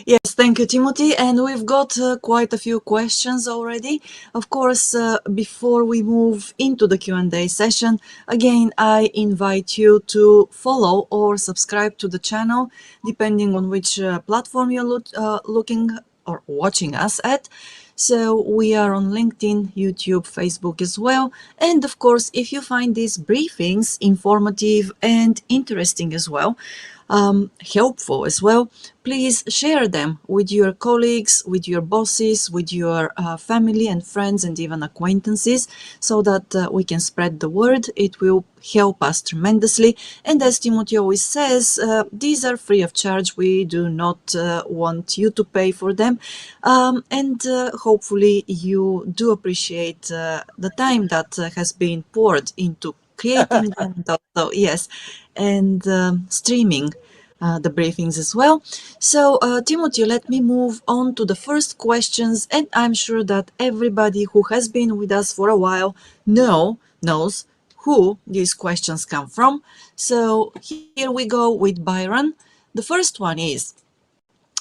Yes, thank you, Timothy. And we've got quite a few questions already. Of course, before we move into the Q&A session, again, I invite you to follow or subscribe to the channel, depending on which platform you're looking or watching us at. So we are on LinkedIn, YouTube, Facebook as well. And of course, if you find these briefings informative and interesting as well, helpful as well, please share them with your colleagues, with your bosses, with your family and friends and even acquaintances, so that we can spread the word. It will help us tremendously. And as Timothy always says, these are free of charge. We do not want you to pay for them. And hopefully you do appreciate the time that has been poured into creating them. So, yes, and streaming the briefings as well. So, Timothy, let me move on to the first questions, and I'm sure that everybody who has been with us for a while knows who these questions come from. So here we go with Byron. The first one is,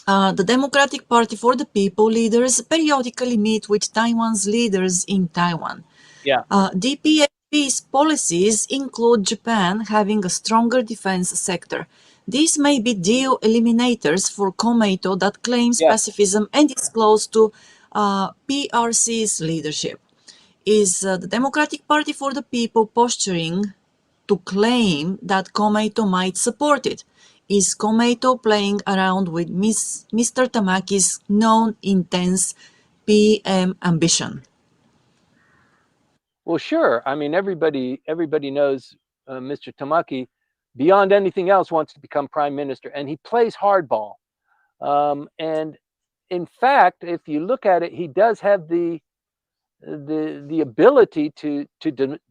the Democratic Party for the People leaders periodically meet with Taiwan's leaders in Taiwan. Yeah. DPAP's policies include Japan having a stronger defense sector. These may be deal eliminators for Komeito that claims Yes. pacifism and is close to PRC's leadership. Is the Democratic Party for the People posturing to claim that Komeito might support it? Is Komeito playing around with Mr. Tamaki's known intense PM ambition? Well, sure. I mean, everybody knows Mr. Tamaki, beyond anything else, wants to become prime minister, and he plays hardball. And in fact, if you look at it, he does have the ability to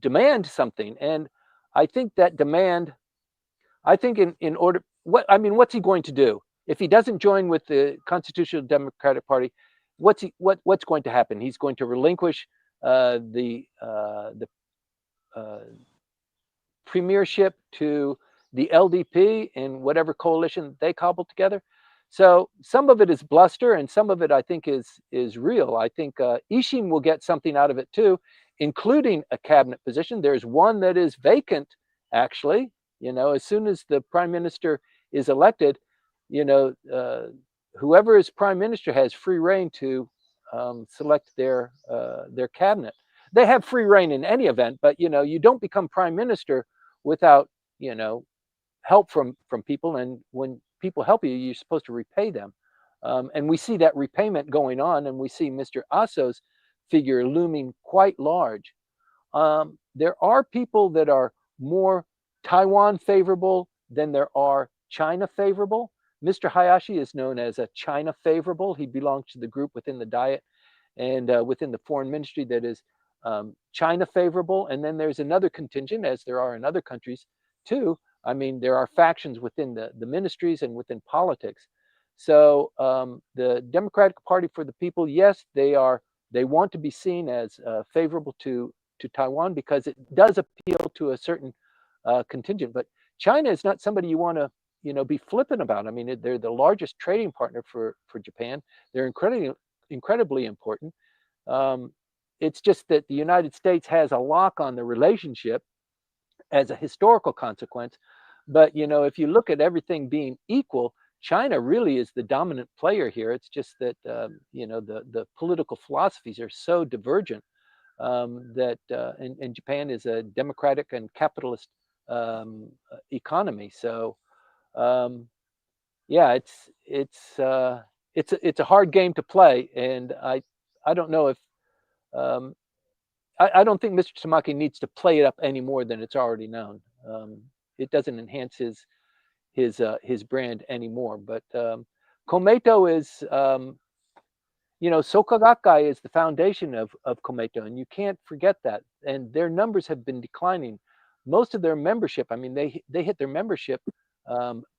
demand something. And I think that demand, I think in order, what's he going to do if he doesn't join with the Constitutional Democratic Party? What's going to happen? He's going to relinquish the uh, premiership to the LDP in whatever coalition they cobble together. So some of it is bluster, and some of it I think is real. I think Ishin will get something out of it too, including a cabinet position. There's one that is vacant, actually. You know, as soon as the prime minister is elected, you know, whoever is prime minister has free reign to select their cabinet. They have free reign in any event, but you know, you don't become prime minister without, you know, help from people. And when people help you, you're supposed to repay them. And we see that repayment going on, and we see Mr. Aso's figure looming quite large. There are people that are more Taiwan favorable than there are China favorable. Mr. Hayashi is known as a China favorable. He belongs to the group within the Diet and within the foreign ministry that is China favorable. And then there's another contingent, as there are in other countries too. I mean, there are factions within the ministries and within politics. So the Democratic Party for the People, yes, they want to be seen as favorable to Taiwan because it does appeal to a certain contingent. But China is not somebody you want to, you know, be flippant about. I mean, they're the largest trading partner for Japan. They're incredibly important. Um, it's just that the United States has a lock on the relationship as a historical consequence. But you know, if you look at everything being equal, China really is the dominant player here. It's just that you know, the political philosophies are so divergent that and Japan is a democratic and capitalist economy. So um, yeah, it's a hard game to play, and I don't know if um, I don't think Mr. Tamaki needs to play it up any more than it's already known. It doesn't enhance his brand anymore. But Komeito is, you know, Soka Gakkai is the foundation of Komeito, and you can't forget that. And their numbers have been declining. Most of their membership, I mean, they hit their membership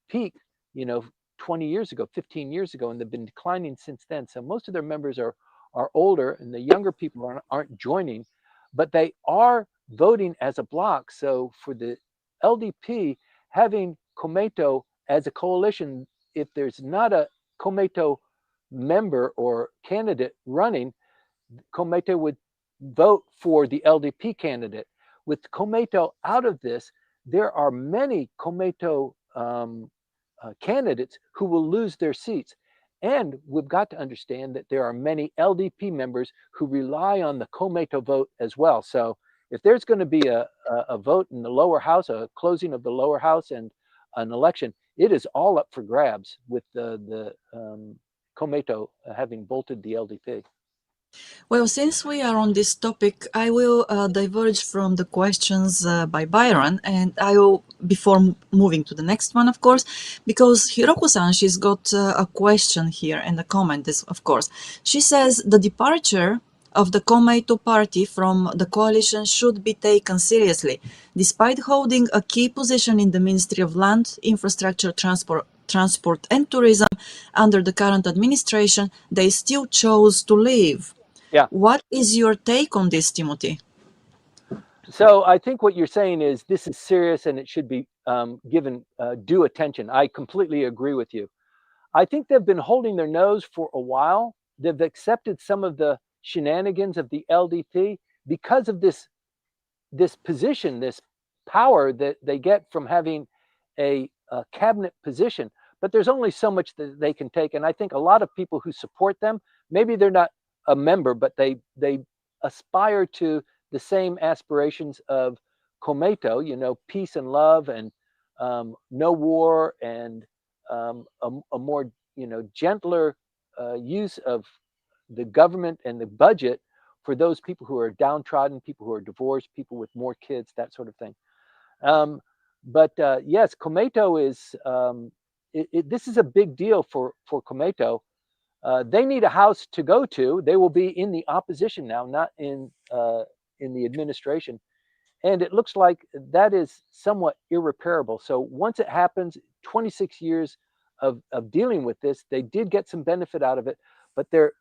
peak, you know, 20 years ago, 15 years ago, and they've been declining since then. So most of their members are older, and the younger people aren't joining, but they are voting as a bloc. So for the LDP, having Komeito as a coalition, if there's not a Komeito member or candidate running, Komeito would vote for the LDP candidate. With Komeito out of this, there are many Komeito candidates who will lose their seats. And we've got to understand that there are many LDP members who rely on the Komeito vote as well. So if there's going to be a vote in the lower house, a closing of the lower house and an election, it is all up for grabs with the Komeito having bolted the LDP. Well, since we are on this topic, I will diverge from the questions by Byron, and I will, before moving to the next one, of course, because Hiroko-san, she's got a question here and a comment, is, of course. She says the departure of the Komeito party from the coalition should be taken seriously. Despite holding a key position in the Ministry of Land, Infrastructure, Transport and Tourism under the current administration, they still chose to leave. Yeah. What is your take on this, Timothy? So I think what you're saying is this is serious and it should be given due attention. I completely agree with you. I think they've been holding their nose for a while. They've accepted some of the shenanigans of the LDP because of this position, this power that they get from having a cabinet position, but there's only so much that they can take. And I think a lot of people who support them, maybe they're not a member, but they aspire to the same aspirations of Komeito, peace and love, and no war, and a more gentler use of the government and the budget for those people who are downtrodden, people who are divorced, people with more kids, that sort of thing. Um, but yes, Komeito is this is a big deal for Komeito. They need a house to go to. They will be in the opposition now, not in the administration. And it looks like that is somewhat irreparable. So once it happens, 26 years of dealing with this, they did get some benefit out of it, but their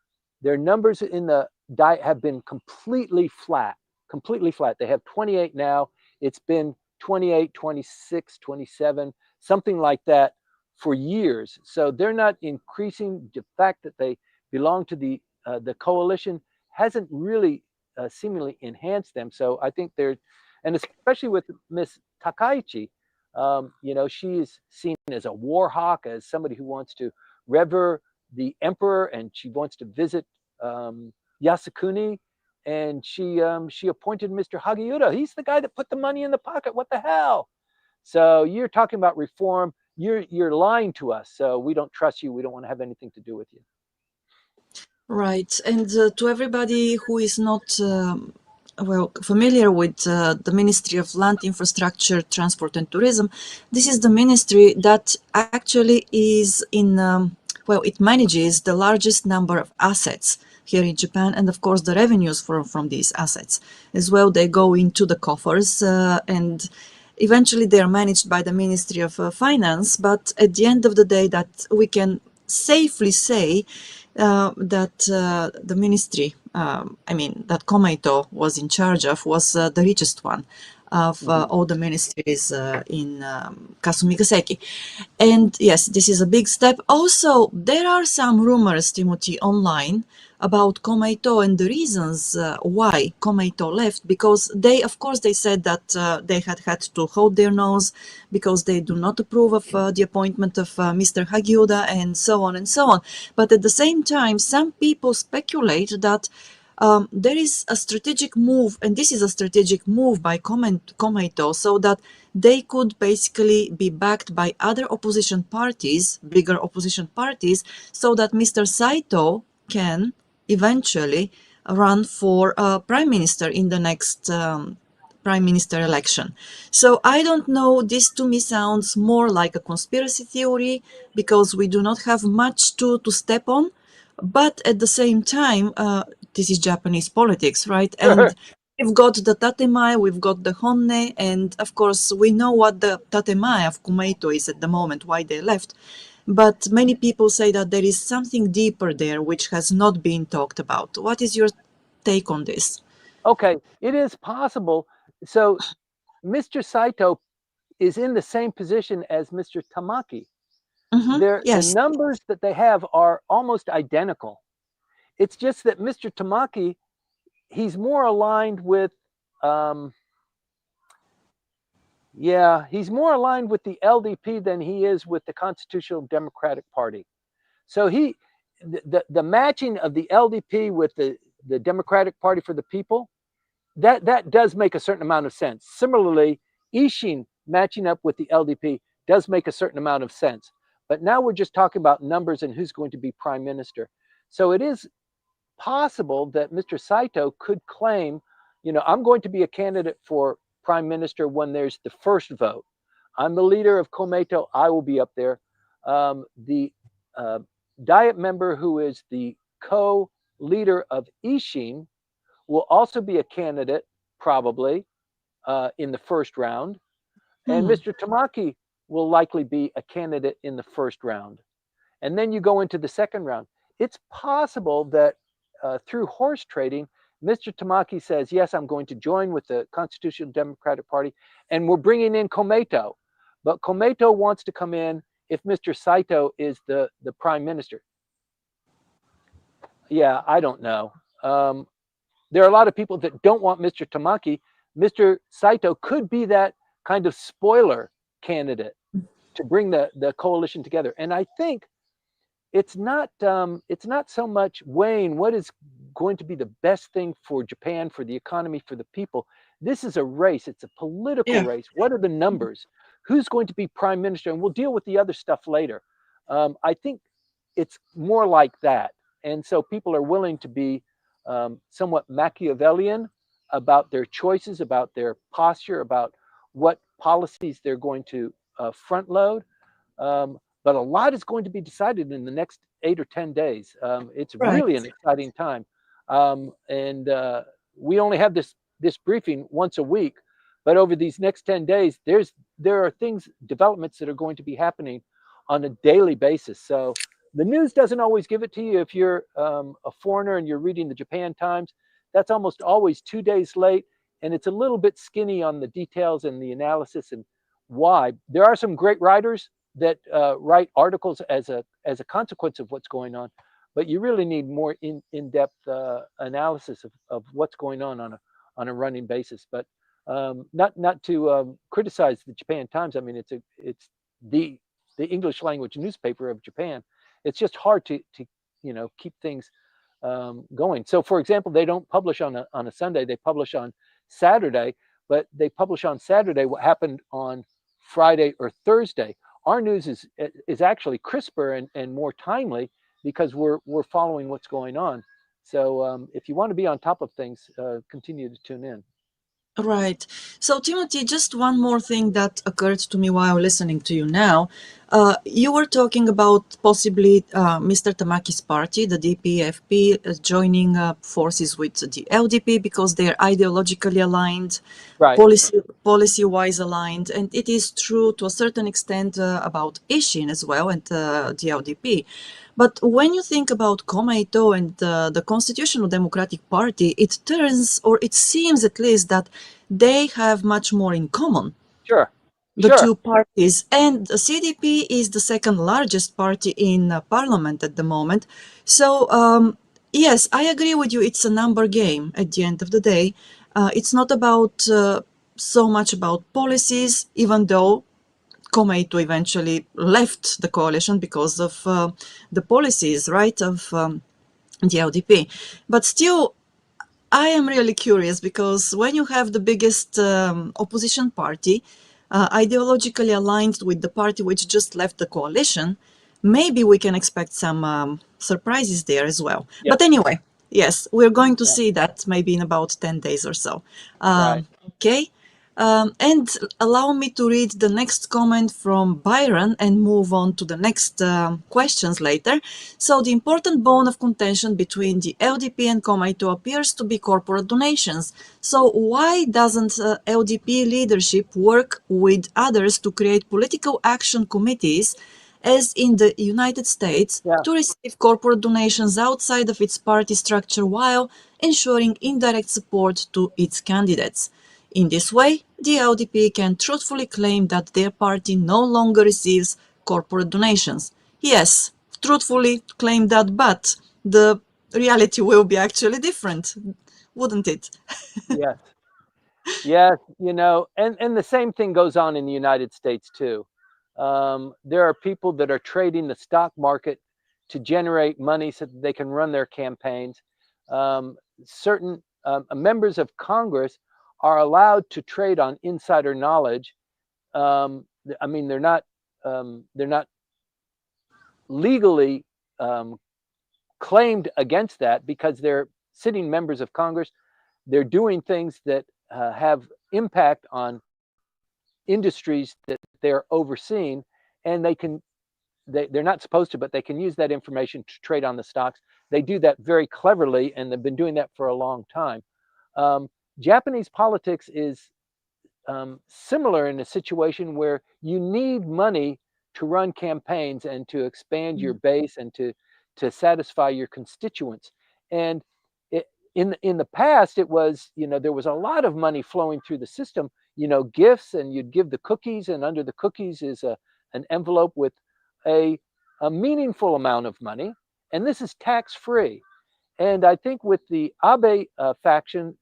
numbers in the diet have been completely flat, completely flat. They have 28 now. It's been 28, 26, 27, something like that for years. So they're not increasing. The fact that they belong to the coalition hasn't really seemingly enhanced them. So I think they're, and especially with Miss Takaichi, she is seen as a war hawk, as somebody who wants to revere the emperor, and she wants to visit Yasukuni, and she appointed Mr. Hagiura. He's the guy that put the money in the pocket. What the hell? So you're talking about reform. You're lying to us. So we don't trust you. We don't want to have anything to do with you. Right. And to everybody who is not familiar with the Ministry of Land, Infrastructure, Transport and Tourism, this is the ministry that actually is it manages the largest number of assets here in Japan, and of course the revenues from these assets as well. They go into the coffers, and eventually they are managed by the Ministry of Finance. But at the end of the day, that we can safely say that the ministry, that Komeito was in charge of, was the richest one of all the ministries in Kasumigaseki. And yes, this is a big step. Also, there are some rumors, Timothy, online about Komeito and the reasons why Komeito left, because they, of course, they said that they had to hold their nose because they do not approve of the appointment of Mr. Hagiuda and so on and so on. But at the same time, some people speculate that there is a strategic move, and this is a strategic move by Komeito, so that they could basically be backed by other opposition parties, bigger opposition parties, so that Mr. Saito can eventually run for prime minister in the next prime minister election. So I don't know, this to me sounds more like a conspiracy theory because we do not have much to step on. But at the same time, this is Japanese politics, right? And we've got the tatemae, we've got the honne, and of course we know what the tatemae of Kumeito is at the moment, why they left. But many people say that there is something deeper there which has not been talked about. What is your take on this? Okay, it is possible. So Mr. Saito is in the same position as Mr. Tamaki. The Yes. numbers that they have are almost identical. It's just that Mr. Tamaki, he's more aligned with, he's more aligned with the LDP than he is with the Constitutional Democratic Party. So the matching of the LDP with the Democratic Party for the People, that does make a certain amount of sense. Similarly, Ishin matching up with the LDP does make a certain amount of sense. But now we're just talking about numbers and who's going to be prime minister. So it is possible that Mr. Saito could claim, I'm going to be a candidate for prime minister when there's the first vote. I'm the leader of Komeito. I will be up there. The Diet member who is the co-leader of Ishin will also be a candidate, probably, in the first round. And Mr. Tamaki will likely be a candidate in the first round. And then you go into the second round. It's possible that through horse trading, Mr. Tamaki says, yes, I'm going to join with the Constitutional Democratic Party, and we're bringing in Komeito. But Komeito wants to come in if Mr. Saito is the prime minister. Yeah, I don't know. There are a lot of people that don't want Mr. Tamaki. Mr. Saito could be that kind of spoiler candidate. to bring the coalition together. And I think it's not so much weighing what is going to be the best thing for Japan, for the economy, for the people. This is a race. It's a political Yeah, race. What are the numbers? Who's going to be prime minister? And we'll deal with the other stuff later. I think it's more like that. And so people are willing to be somewhat Machiavellian about their choices, about their posture, about what policies they're going to front load. But a lot is going to be decided in the next 8 or 10 days. It's right, really an exciting time, and we only have this briefing once a week. But over these next 10 days, there are developments that are going to be happening on a daily basis. So the news doesn't always give it to you. If you're a foreigner and you're reading the Japan Times, that's almost always 2 days late, and it's a little bit skinny on the details and the analysis and why. There are some great writers that write articles as a consequence of what's going on, but you really need more in-depth analysis of what's going on a running basis. But not to criticize the Japan Times. I mean, it's the English language newspaper of Japan. It's just hard to keep things going. So, for example, they don't publish on a Sunday. They publish on Saturday, but they publish on Saturday what happened on Friday or Thursday. Our news is actually crisper and more timely because we're following what's going on. So if you want to be on top of things, continue to tune in. right. So, Timothy, just one more thing that occurred to me while listening to you now. You were talking about possibly Mr. Tamaki's party, the DPFP, joining forces with the LDP because they're ideologically aligned, Right. policy-wise aligned, and it is true to a certain extent about Ishin as well and the LDP. But when you think about Komeito and the Constitutional Democratic Party, it turns, or it seems at least, that they have much more in common, Sure. the Sure. two parties. And the CDP is the second largest party in parliament at the moment. So, yes, I agree with you. It's a number game at the end of the day. It's not about so much about policies, even though Komeito eventually left the coalition because of the policies, right, of the LDP. But still, I am really curious because when you have the biggest opposition party ideologically aligned with the party which just left the coalition, maybe we can expect some surprises there as well. Yes. But anyway, yes, we're going to Yeah. see that maybe in about 10 days or so. Right. Okay. And allow me to read the next comment from Byron and move on to the next questions later. So, the important bone of contention between the LDP and Komeito appears to be corporate donations. So, why doesn't LDP leadership work with others to create political action committees, as in the United States, Yeah. to receive corporate donations outside of its party structure while ensuring indirect support to its candidates? In this way, the LDP can truthfully claim that their party no longer receives corporate donations. Yes, truthfully claim that, but the reality will be actually different, wouldn't it? Yes. Yes. And the same thing goes on in the United States too. There are people that are trading the stock market to generate money so that they can run their campaigns. Certain members of Congress are allowed to trade on insider knowledge. I mean, they're not legally claimed against that because they're sitting members of Congress. They're doing things that have impact on industries that they're overseeing, and they're not supposed to, but they can use that information to trade on the stocks. They do that very cleverly, and they've been doing that for a long time. Japanese politics is similar in a situation where you need money to run campaigns and to expand your base and to satisfy your constituents. And it, in the past, it was, there was a lot of money flowing through the system, gifts, and you'd give the cookies, and under the cookies is an envelope with a, a meaningful amount of money, and this is tax free. And I think with the Abe faction,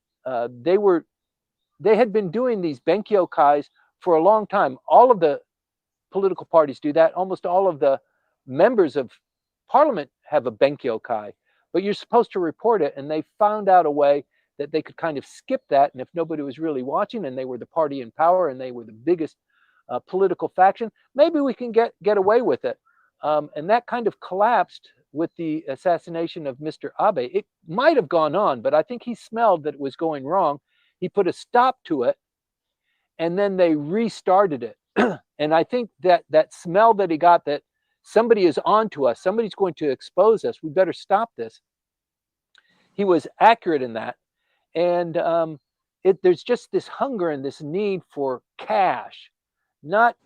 they had been doing these benkyo kais for a long time. All of the political parties do that. Almost all of the members of parliament have a benkyokai, but you're supposed to report it. And they found out a way that they could kind of skip that. And if nobody was really watching and they were the party in power and they were the biggest political faction, maybe we can get away with it. And that kind of collapsed with the assassination of Mr. Abe. It might have gone on, but I think he smelled that it was going wrong. He put a stop to it, and then they restarted it. And I think that smell that he got, that somebody is on to us, somebody's going to expose us, we better stop this. He was accurate in that. And there's just this hunger and this need for cash, not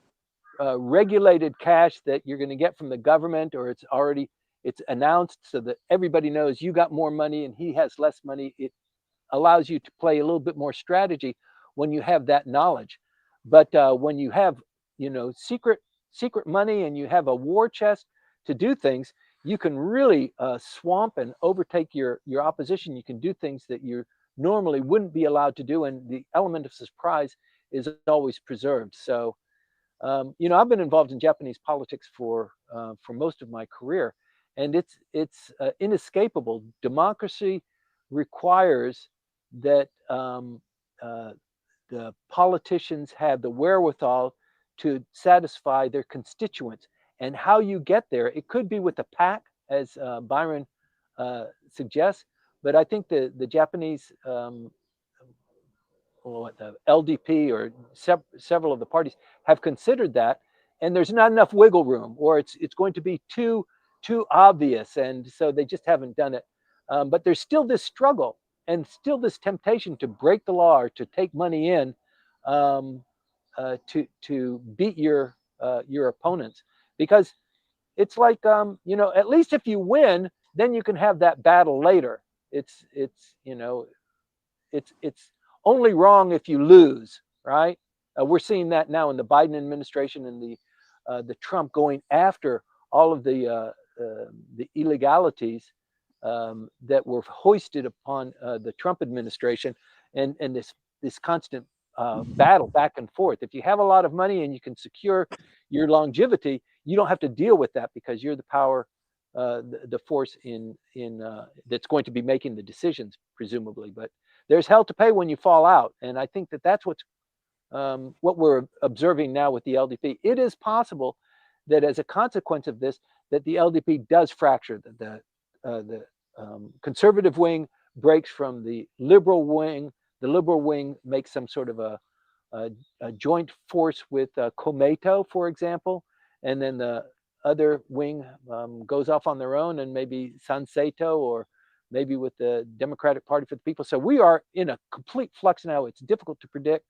regulated cash that you're going to get from the government, or it's announced so that everybody knows you got more money and he has less money. It allows you to play a little bit more strategy when you have that knowledge. But when you have, secret money and you have a war chest to do things, you can really swamp and overtake your opposition. You can do things that you normally wouldn't be allowed to do, and the element of surprise is always preserved. So, I've been involved in Japanese politics for most of my career, and it's inescapable. Democracy requires that the politicians have the wherewithal to satisfy their constituents. And how you get there, it could be with a pack, as Byron suggests, but I think the Japanese, the LDP or several of the parties have considered that, and there's not enough wiggle room, or it's going to be too obvious, and so they just haven't done it. But there's still this struggle and still this temptation to break the law or to take money in to beat your opponents, because it's like at least if you win, then you can have that battle later. It's only wrong if you lose, right? We're seeing that now in the Biden administration and the Trump going after all of the illegalities that were hoisted upon the Trump administration, and this constant battle back and forth. If you have a lot of money and you can secure your longevity, you don't have to deal with that because you're the power, the force in that's going to be making the decisions, presumably. But there's hell to pay when you fall out, and I think that's what we're observing now with the LDP. It is possible that as a consequence of this, that the LDP does fracture. The conservative wing breaks from the liberal wing. The liberal wing makes some sort of a joint force with Komeito, for example, and then the other wing goes off on their own, and maybe Sanseito, or maybe with the Democratic Party for the People. So we are in a complete flux now. It's difficult to predict.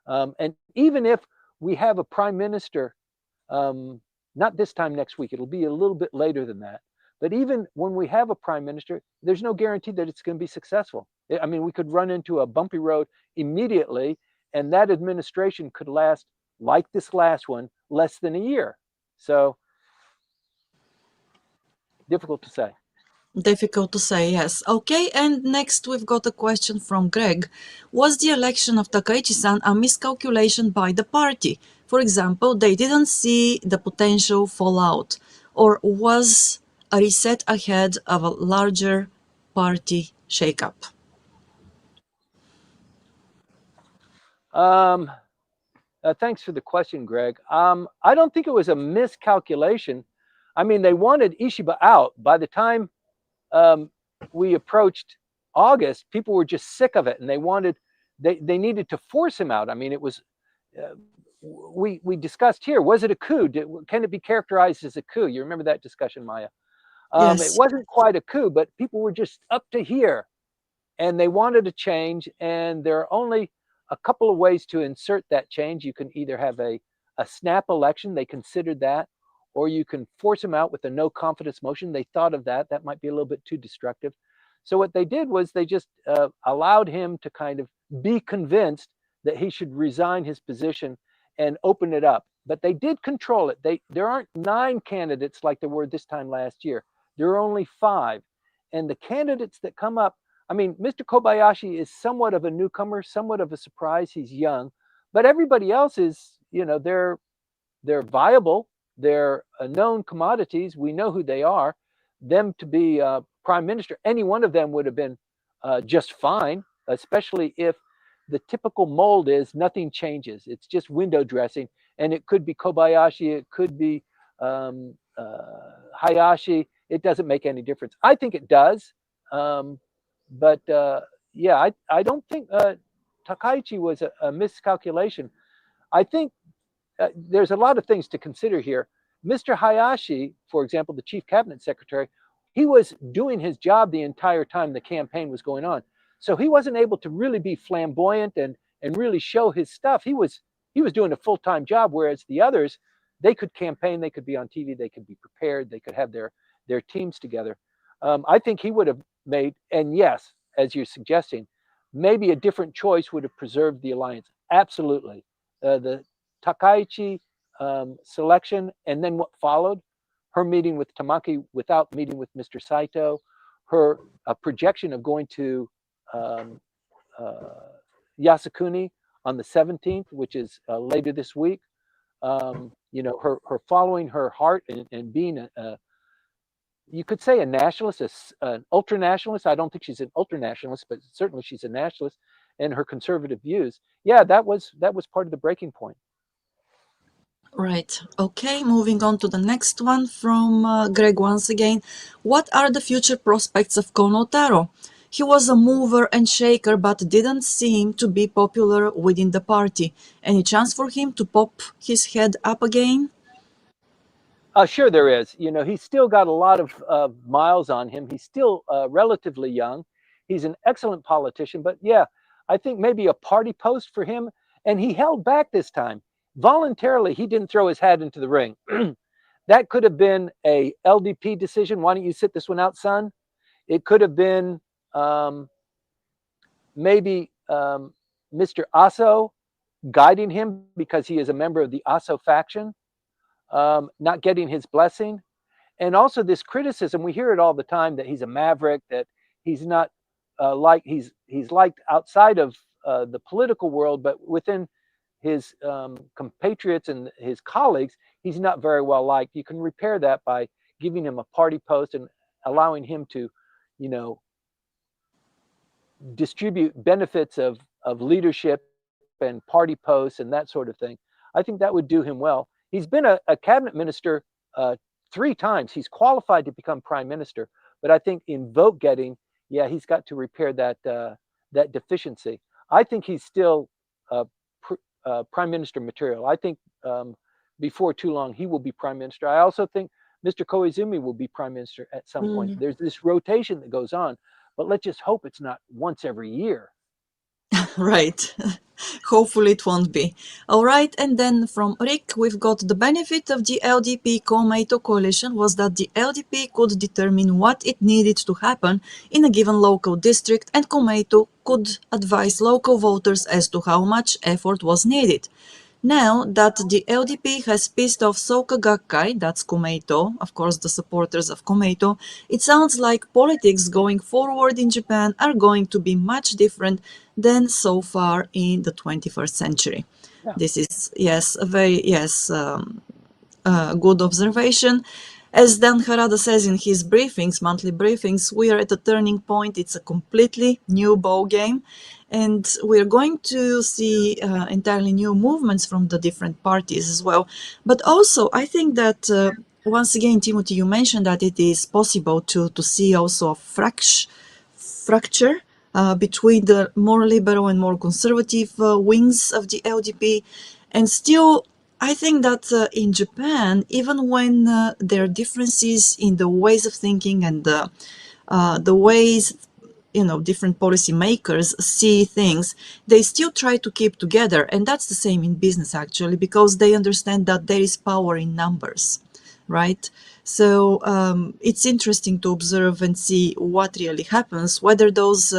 And even if we have a prime minister, not this time next week, it'll be a little bit later than that. But even when we have a prime minister, there's no guarantee that it's going to be successful. I mean, we could run into a bumpy road immediately, and that administration could last, like this last one, less than a year. So difficult to say. Difficult to say, yes. Okay, and next we've got a question from Greg. Was the election of Takaichi-san a miscalculation by the party? For example, they didn't see the potential fallout, or was a reset ahead of a larger party shakeup? Thanks for the question, Greg. I don't think it was a miscalculation. I mean, they wanted Ishiba out. By the time we approached August, people were just sick of it, and they needed to force him out. I mean, it was we discussed here. Was it a coup? Can it be characterized as a coup? You remember that discussion, Maya? It Yes. wasn't quite a coup, but people were just up to here, and they wanted a change. And there are only a couple of ways to insert that change. You can either have a snap election. They considered that. Or you can force him out with a no confidence motion. They thought of that. That might be a little bit too destructive. So what they did was they just allowed him to kind of be convinced that he should resign his position and open it up. But they did control it. There aren't 9 candidates like there were this time last year. There are only 5. And the candidates that come up, I mean, Mr. Kobayashi is somewhat of a newcomer, somewhat of a surprise. He's young. But everybody else is, they're they're viable, they're known commodities, we know who they are. Them to be prime minister, any one of them would have been just fine, especially if the typical mold is nothing changes. It's just window dressing, and it could be Kobayashi, it could be Hayashi. It doesn't make any difference. I think it does, but yeah, I don't think Takaichi was a miscalculation. I think there's a lot of things to consider here. Mr. Hayashi, for example, the chief cabinet secretary, he was doing his job the entire time the campaign was going on. So he wasn't able to really be flamboyant and really show his stuff. He was doing a full-time job, whereas the others, they could campaign, they could be on TV, they could be prepared, they could have their teams together. I think he would have made, and yes, as you're suggesting, maybe a different choice would have preserved the alliance. Absolutely. The Takaichi selection, and then what followed, her meeting with Tamaki without meeting with Mr. Saito, her projection of going to um, uh, Yasukuni on the 17th, which is later this week. Her following her heart and being you could say a nationalist, an ultra nationalist. I don't think she's an ultra nationalist, but certainly she's a nationalist, and her conservative views. Yeah, that was part of the breaking point. Right. Okay, moving on to the next one from Greg once again. What are the future prospects of Kono Taro? He was a mover and shaker but didn't seem to be popular within the party. Any chance for him to pop his head up again? Sure, there is. He's still got a lot of miles on him. He's still relatively young. He's an excellent politician, but yeah, I think maybe a party post for him. And he held back this time voluntarily. He didn't throw his hat into the ring. That could have been a LDP decision. Why don't you sit this one out, son? It could have been um, maybe Mr. Aso guiding him because he is a member of the Aso faction, not getting his blessing. And also this criticism, we hear it all the time that he's a maverick, that he's not he's liked outside of the political world, but within his compatriots and his colleagues, he's not very well liked. You can repair that by giving him a party post and allowing him to, you know, distribute benefits of leadership and party posts and that sort of thing. I think that would do him well. He's been a cabinet minister uh, 3 times. He's qualified to become prime minister, but I think in vote getting, yeah, he's got to repair that deficiency. I think he's still uh, prime minister material. I think before too long he will be prime minister. I also think Mr. Koizumi will be prime minister at some point. Mm. There's this rotation that goes on, but let's just hope it's not once every year. Right. Hopefully it won't be. All right, and then from Rick, we've got the benefit of the LDP Komeito coalition was that the LDP could determine what it needed to happen in a given local district, and Komeito could advise local voters as to how much effort was needed. Now that the LDP has pissed off Soka Gakkai, that's Komeito, of course the supporters of Komeito, it sounds like politics going forward in Japan are going to be much different than so far in the 21st century. Yeah. This is, yes, a very, yes, good observation. As Dan Harada says in his briefings, monthly briefings, we are at a turning point. It's a completely new ball game, and we're going to see entirely new movements from the different parties as well. But also, I think that once again, Timothy, you mentioned that it is possible to see also a fracture between the more liberal and more conservative wings of the LDP. And still, I think that in Japan, even when there are differences in the ways of thinking and the ways different policymakers see things, they still try to keep together. And that's the same in business, actually, because they understand that there is power in numbers, right? So it's interesting to observe and see what really happens, whether those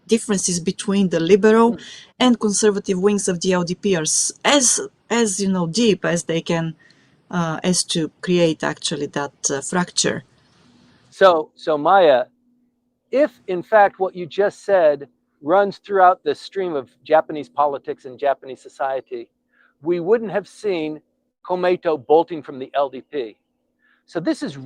differences between the liberal and conservative wings of the LDP are as deep as they can, as to create actually that fracture. So Maya, if in fact what you just said runs throughout the stream of Japanese politics and Japanese society, we wouldn't have seen Komeito bolting from the LDP. So this is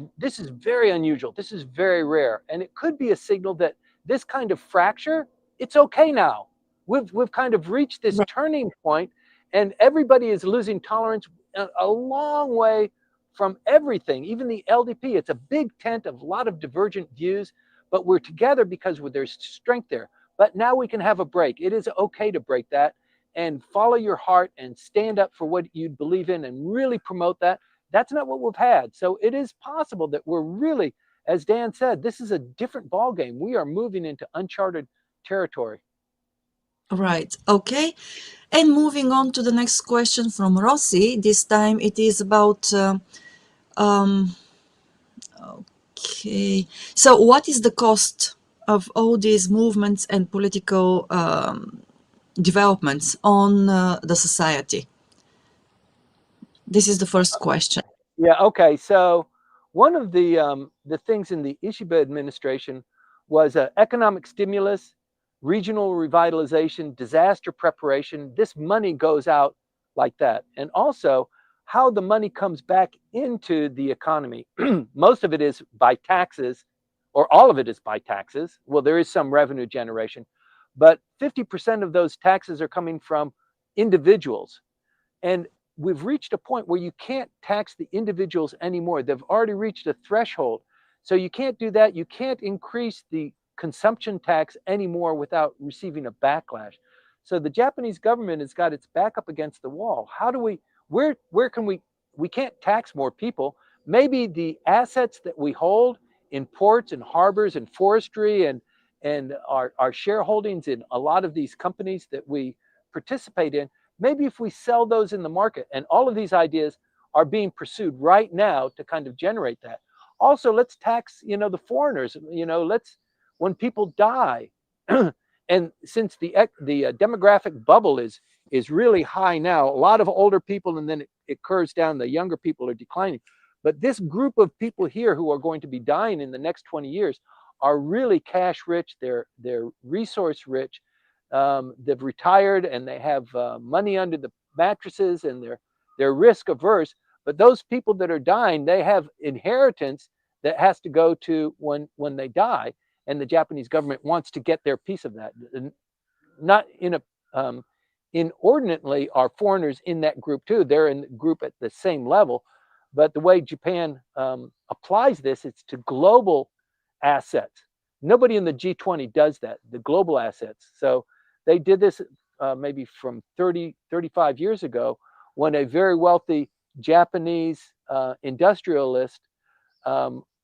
very unusual. This is very rare, and it could be a signal that this kind of fracture, it's okay now. We've kind of reached this Right. turning point, and everybody is losing tolerance a long way from everything. Even the LDP, it's a big tent of a lot of divergent views, but we're together because there's strength there. But now we can have a break. It is okay to break that and follow your heart and stand up for what you believe in and really promote that. That's not what we've had. So it is possible that we're really, as Dan said, this is a different ballgame. We are moving into uncharted territory. Right. Okay. And moving on to the next question from Rossi. This time it is about okay. So what is the cost of all these movements and political developments on the society? This is the first question. Yeah. Okay. So one of the things in the Ishiba administration was economic stimulus, regional revitalization, disaster preparation. This money goes out like that, and also how the money comes back into the economy. Most of it is by taxes, or all of it is by taxes. Well, there is some revenue generation, but 50% of those taxes are coming from individuals. And we've reached a point where you can't tax the individuals anymore. They've already reached a threshold. So you can't do that. You can't increase the consumption tax anymore without receiving a backlash. So the Japanese government has got its back up against the wall. How do where can we can't tax more people. Maybe the assets that we hold in ports and harbors and forestry and our shareholdings in a lot of these companies that we participate in, maybe if we sell those in the market, and all of these ideas are being pursued right now to kind of generate that. Also, let's tax, the foreigners, let's, when people die, and since the demographic bubble is really high now, a lot of older people, and then it curves down, the younger people are declining. But this group of people here who are going to be dying in the next 20 years are really cash rich, they're resource rich, they've retired and they have money under the mattresses, and they're risk averse. But those people that are dying, they have inheritance that has to go to when they die, and the Japanese government wants to get their piece of that. Not in a inordinately are foreigners in that group too. They're in the group at the same level, but the way Japan applies this, it's to global assets. Nobody in the G20 does that, the global assets. So they did this maybe from 35 years ago, when a very wealthy Japanese industrialist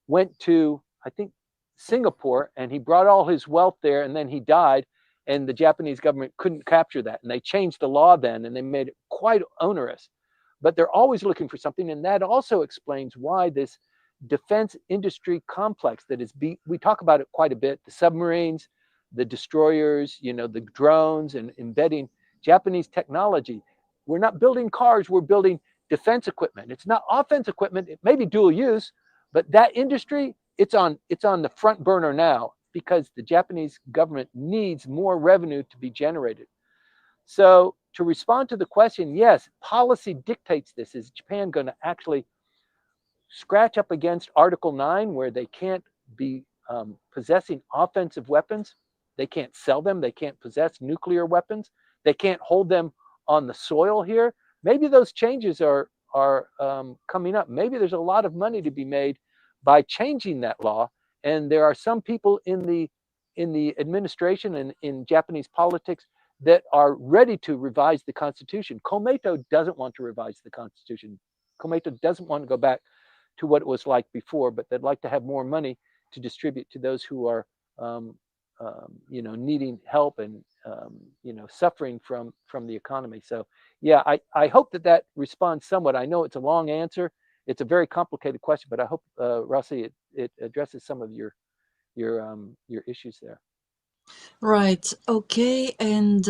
went to, I think, Singapore, and he brought all his wealth there, and then he died, and the Japanese government couldn't capture that. And they changed the law then, and they made it quite onerous. But they're always looking for something, and that also explains why this defense industry complex that is we talk about it quite a bit, the submarines, the destroyers, the drones, and embedding Japanese technology. We're not building cars, we're building defense equipment. It's not offense equipment, it may be dual use, but that industry, it's on the front burner now because the Japanese government needs more revenue to be generated. So to respond to the question, yes, policy dictates this. Is Japan going to actually scratch up against Article 9, where they can't be possessing offensive weapons? They can't sell them. They can't possess nuclear weapons. They can't hold them on the soil here. Maybe those changes are coming up. Maybe there's a lot of money to be made by changing that law. And there are some people in the administration and in Japanese politics that are ready to revise the Constitution. Komeito doesn't want to revise the Constitution. Komeito doesn't want to go back to what it was like before, but they'd like to have more money to distribute to those who are, needing help and, suffering from the economy. So, yeah, I hope that responds somewhat. I know it's a long answer. It's a very complicated question, but I hope, Rossi, it addresses some of your issues there. Right. Okay. And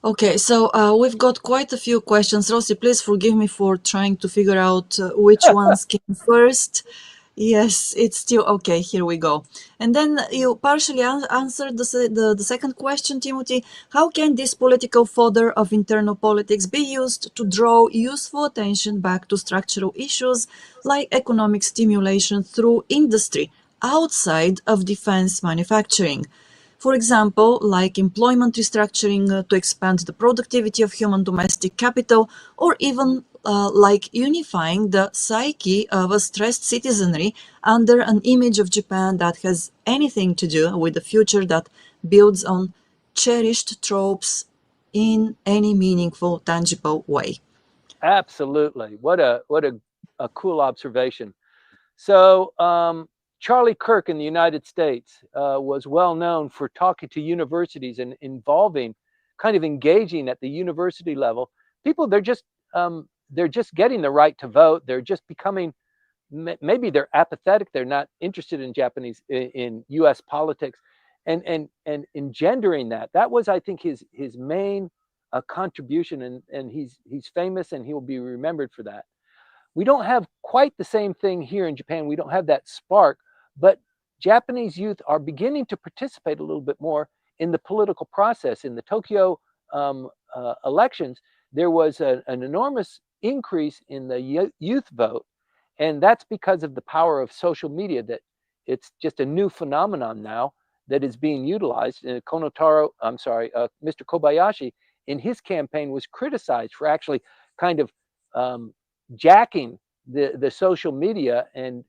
okay, so we've got quite a few questions. Rossi, please forgive me for trying to figure out which ones came first. Yes, it's still okay. Here we go. And then you partially answered the second question, Timothy. How can this political fodder of internal politics be used to draw useful attention back to structural issues like economic stimulation through industry outside of defense manufacturing? For example, like employment restructuring to expand the productivity of human domestic capital, or even like unifying the psyche of a stressed citizenry under an image of Japan that has anything to do with the future that builds on cherished tropes in any meaningful, tangible way. Absolutely. A cool observation. So, Charlie Kirk in the United States was well known for talking to universities and involving, kind of engaging at the university level. People, they're just getting the right to vote. They're just becoming, maybe they're apathetic. They're not interested in in U.S. politics, and engendering that. That was, I think, his main contribution, and he's famous, and he will be remembered for that. We don't have quite the same thing here in Japan. We don't have that spark, but Japanese youth are beginning to participate a little bit more in the political process. In the Tokyo elections, there was an enormous increase in the youth vote, and that's because of the power of social media. That it's just a new phenomenon now that is being utilized. And Mr. Kobayashi, in his campaign, was criticized for actually kind of um, jacking the social media and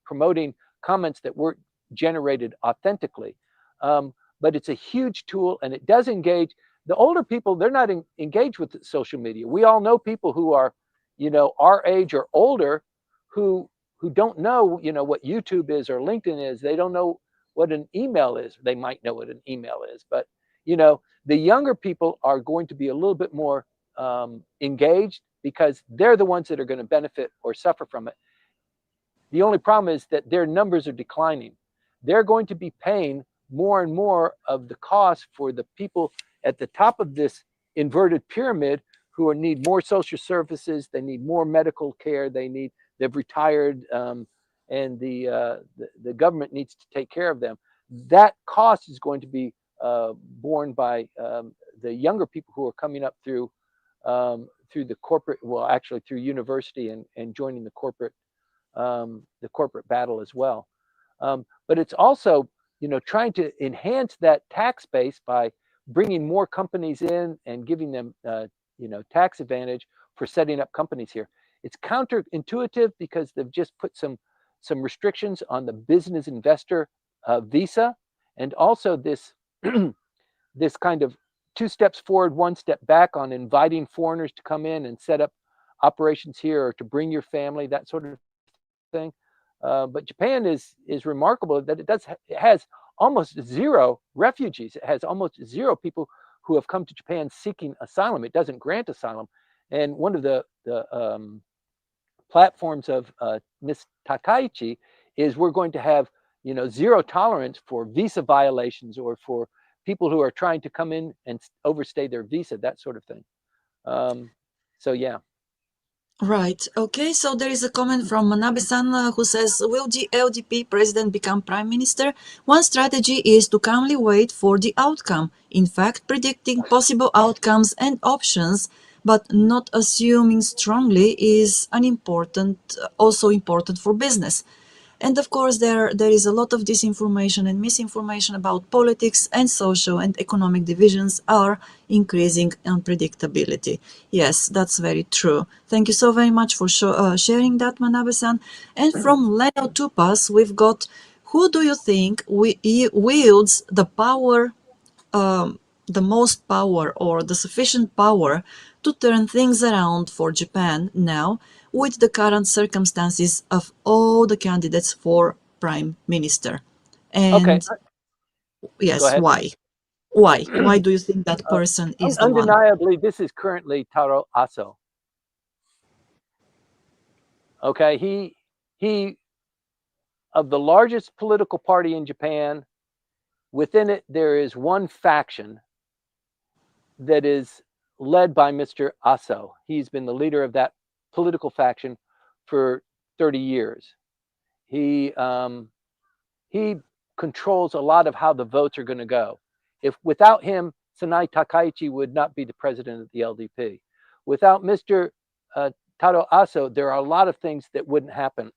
promoting comments that weren't generated authentically. But it's a huge tool, and it does engage the older people. They're not engaged with social media. We all know people who are, our age or older, who don't know, what YouTube is or LinkedIn is. They don't know what an email is. They might know what an email is, but the younger people are going to be a little bit more engaged because they're the ones that are going to benefit or suffer from it. The only problem is that their numbers are declining. They're going to be paying more and more of the cost for the people at the top of this inverted pyramid who need more social services. They need more medical care. They've retired, and the government needs to take care of them. That cost is going to be borne by the younger people who are coming up through the corporate, well, actually through university and joining the corporate battle as well. But it's also, trying to enhance that tax base by bringing more companies in and giving them, tax advantage for setting up companies here. It's counterintuitive because they've just put some restrictions on the business investor visa, and also this this kind of two steps forward, one step back on inviting foreigners to come in and set up operations here or to bring your family, that sort of thing. But Japan is remarkable that it has almost zero refugees. It has almost zero people who have come to Japan seeking asylum. It doesn't grant asylum, and one of the platforms of Ms. Takaichi is we're going to have zero tolerance for visa violations or for people who are trying to come in and overstay their visa, that sort of thing. So yeah. Right. Okay. So there is a comment from Manabe-san who says, "Will the LDP president become prime minister? One strategy is to calmly wait for the outcome. In fact, predicting possible outcomes and options, but not assuming strongly, is also important for business." And of course, there is a lot of disinformation and misinformation about politics, and social and economic divisions are increasing unpredictability. Yes, that's very true. Thank you so very much for sharing that, Manabe-san. And from Leno Tupas, we've got, who do you think wields the power, the most power or the sufficient power to turn things around for Japan now with the current circumstances of all the candidates for prime minister? Okay. And Go yes, ahead. why? Why? Why do you think that Uh, person is the one? undeniably, this is currently Taro Aso. Okay, he of the largest political party in Japan. Within it, there is one faction that is led by Mr. Aso. He's been the leader of that political faction for 30 years. He controls a lot of how the votes are going to go. If without him, Sanae Takaichi would not be the president of the LDP. Without Mr. Taro Aso, there are a lot of things that wouldn't happen.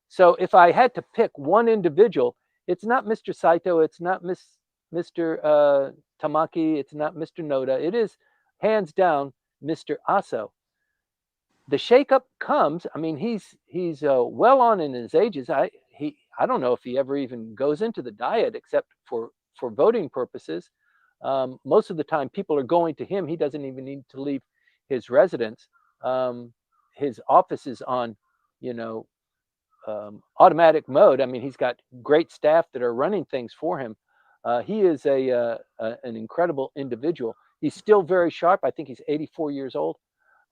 So if I had to pick one individual, it's not Mr. Saito, it's not Mr. Tamaki, it's not Mr. Noda. It is hands down Mr. Aso. The shakeup comes. I mean, he's well on in his ages. I don't know if he ever even goes into the diet except for voting purposes. Most of the time, people are going to him. He doesn't even need to leave his residence. His office is on, you know, automatic mode. I mean, he's got great staff that are running things for him. He is an incredible individual. He's still very sharp. I think he's 84 years old.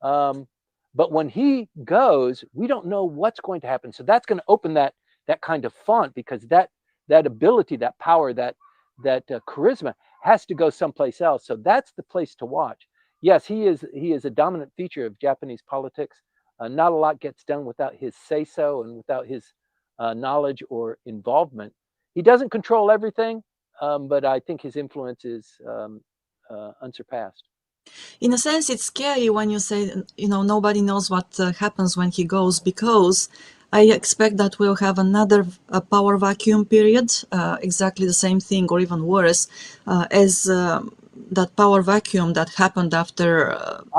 But when he goes, we don't know what's going to happen. So that's going to open that kind of font, because that ability, that power, that charisma has to go someplace else. So that's the place to watch. Yes, he is a dominant feature of Japanese politics. Not a lot gets done without his say-so and without his knowledge or involvement. He doesn't control everything, but I think his influence is unsurpassed. In a sense, it's scary when you say, nobody knows what happens when he goes, because I expect that we'll have another power vacuum period, exactly the same thing or even worse, as that power vacuum that happened after,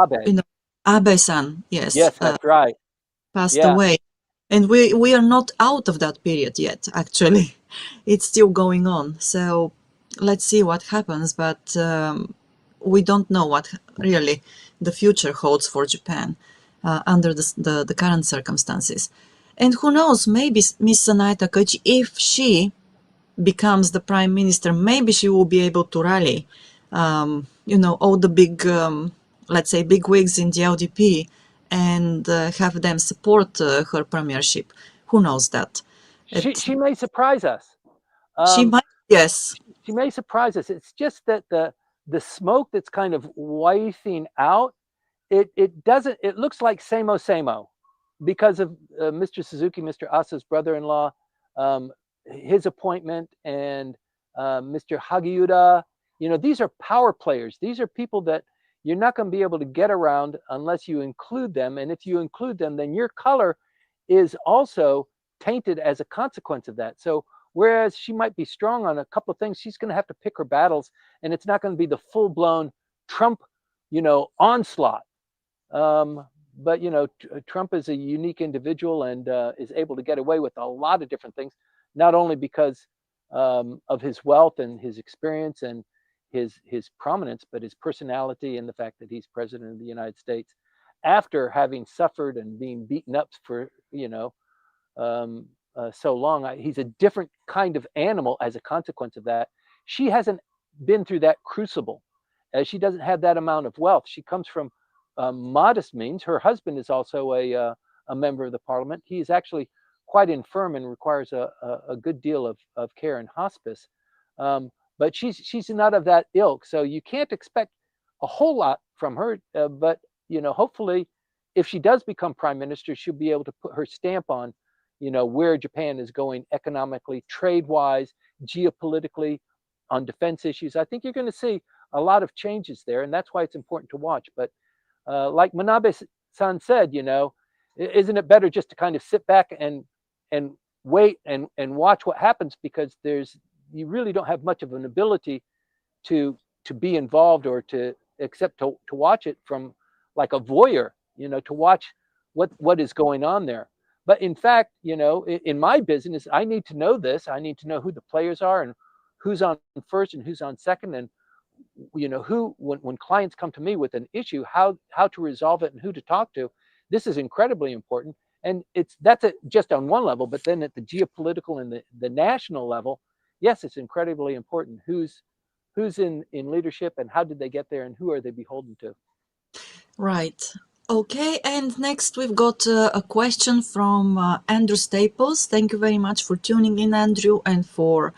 Abe. Abe-san, yes, Yes, that's right. passed Yeah. away. And we are not out of that period yet, actually. It's still going on. So let's see what happens. But we don't know what really the future holds for Japan under the current circumstances. And who knows, maybe Miss Sanae Takaichi, if she becomes the prime minister, maybe she will be able to rally, all the big, let's say, big wigs in the LDP and have them support her premiership. Who knows that? She may surprise us. She Um, might, yes. she may surprise us. It's just that the smoke that's kind of wafting out, it doesn't. It looks like same-o, because of Mr. Suzuki, Mr. Asa's brother-in-law, um, his appointment, and Mr. Hagiuda. These are power players. These are people that you're not going to be able to get around unless you include them. And if you include them, then your color is also tainted as a consequence of that. So whereas she might be strong on a couple of things, she's going to have to pick her battles, and it's not going to be the full-blown Trump, onslaught. But Trump is a unique individual and is able to get away with a lot of different things, not only because of his wealth and his experience and his prominence, but his personality and the fact that he's president of the United States after having suffered and being beaten up for so long. He's a different kind of animal as a consequence of that. She hasn't been through that crucible. She doesn't have that amount of wealth. She comes from modest means. Her husband is also a member of the parliament. He is actually quite infirm and requires a good deal of care and hospice. But she's not of that ilk, so you can't expect a whole lot from her. But hopefully, if she does become prime minister, she'll be able to put her stamp on, where Japan is going economically, trade-wise, geopolitically, on defense issues. I think you're going to see a lot of changes there, and that's why it's important to watch. But like Manabe-san said, isn't it better just to kind of sit back and wait and watch what happens, because you really don't have much of an ability to be involved or except to watch it from like a voyeur, to watch what is going on there. But in fact, in my business, I need to know this. I need to know who the players are and who's on first and who's on second, and who, when clients come to me with an issue, how to resolve it and who to talk to. This is incredibly important, and that's just on one level. But then at the geopolitical and the national level, yes, it's incredibly important who's in leadership and how did they get there and who are they beholden to. Right. Okay, and next we've got a question from Andrew Staples. Thank you very much for tuning in, Andrew, and for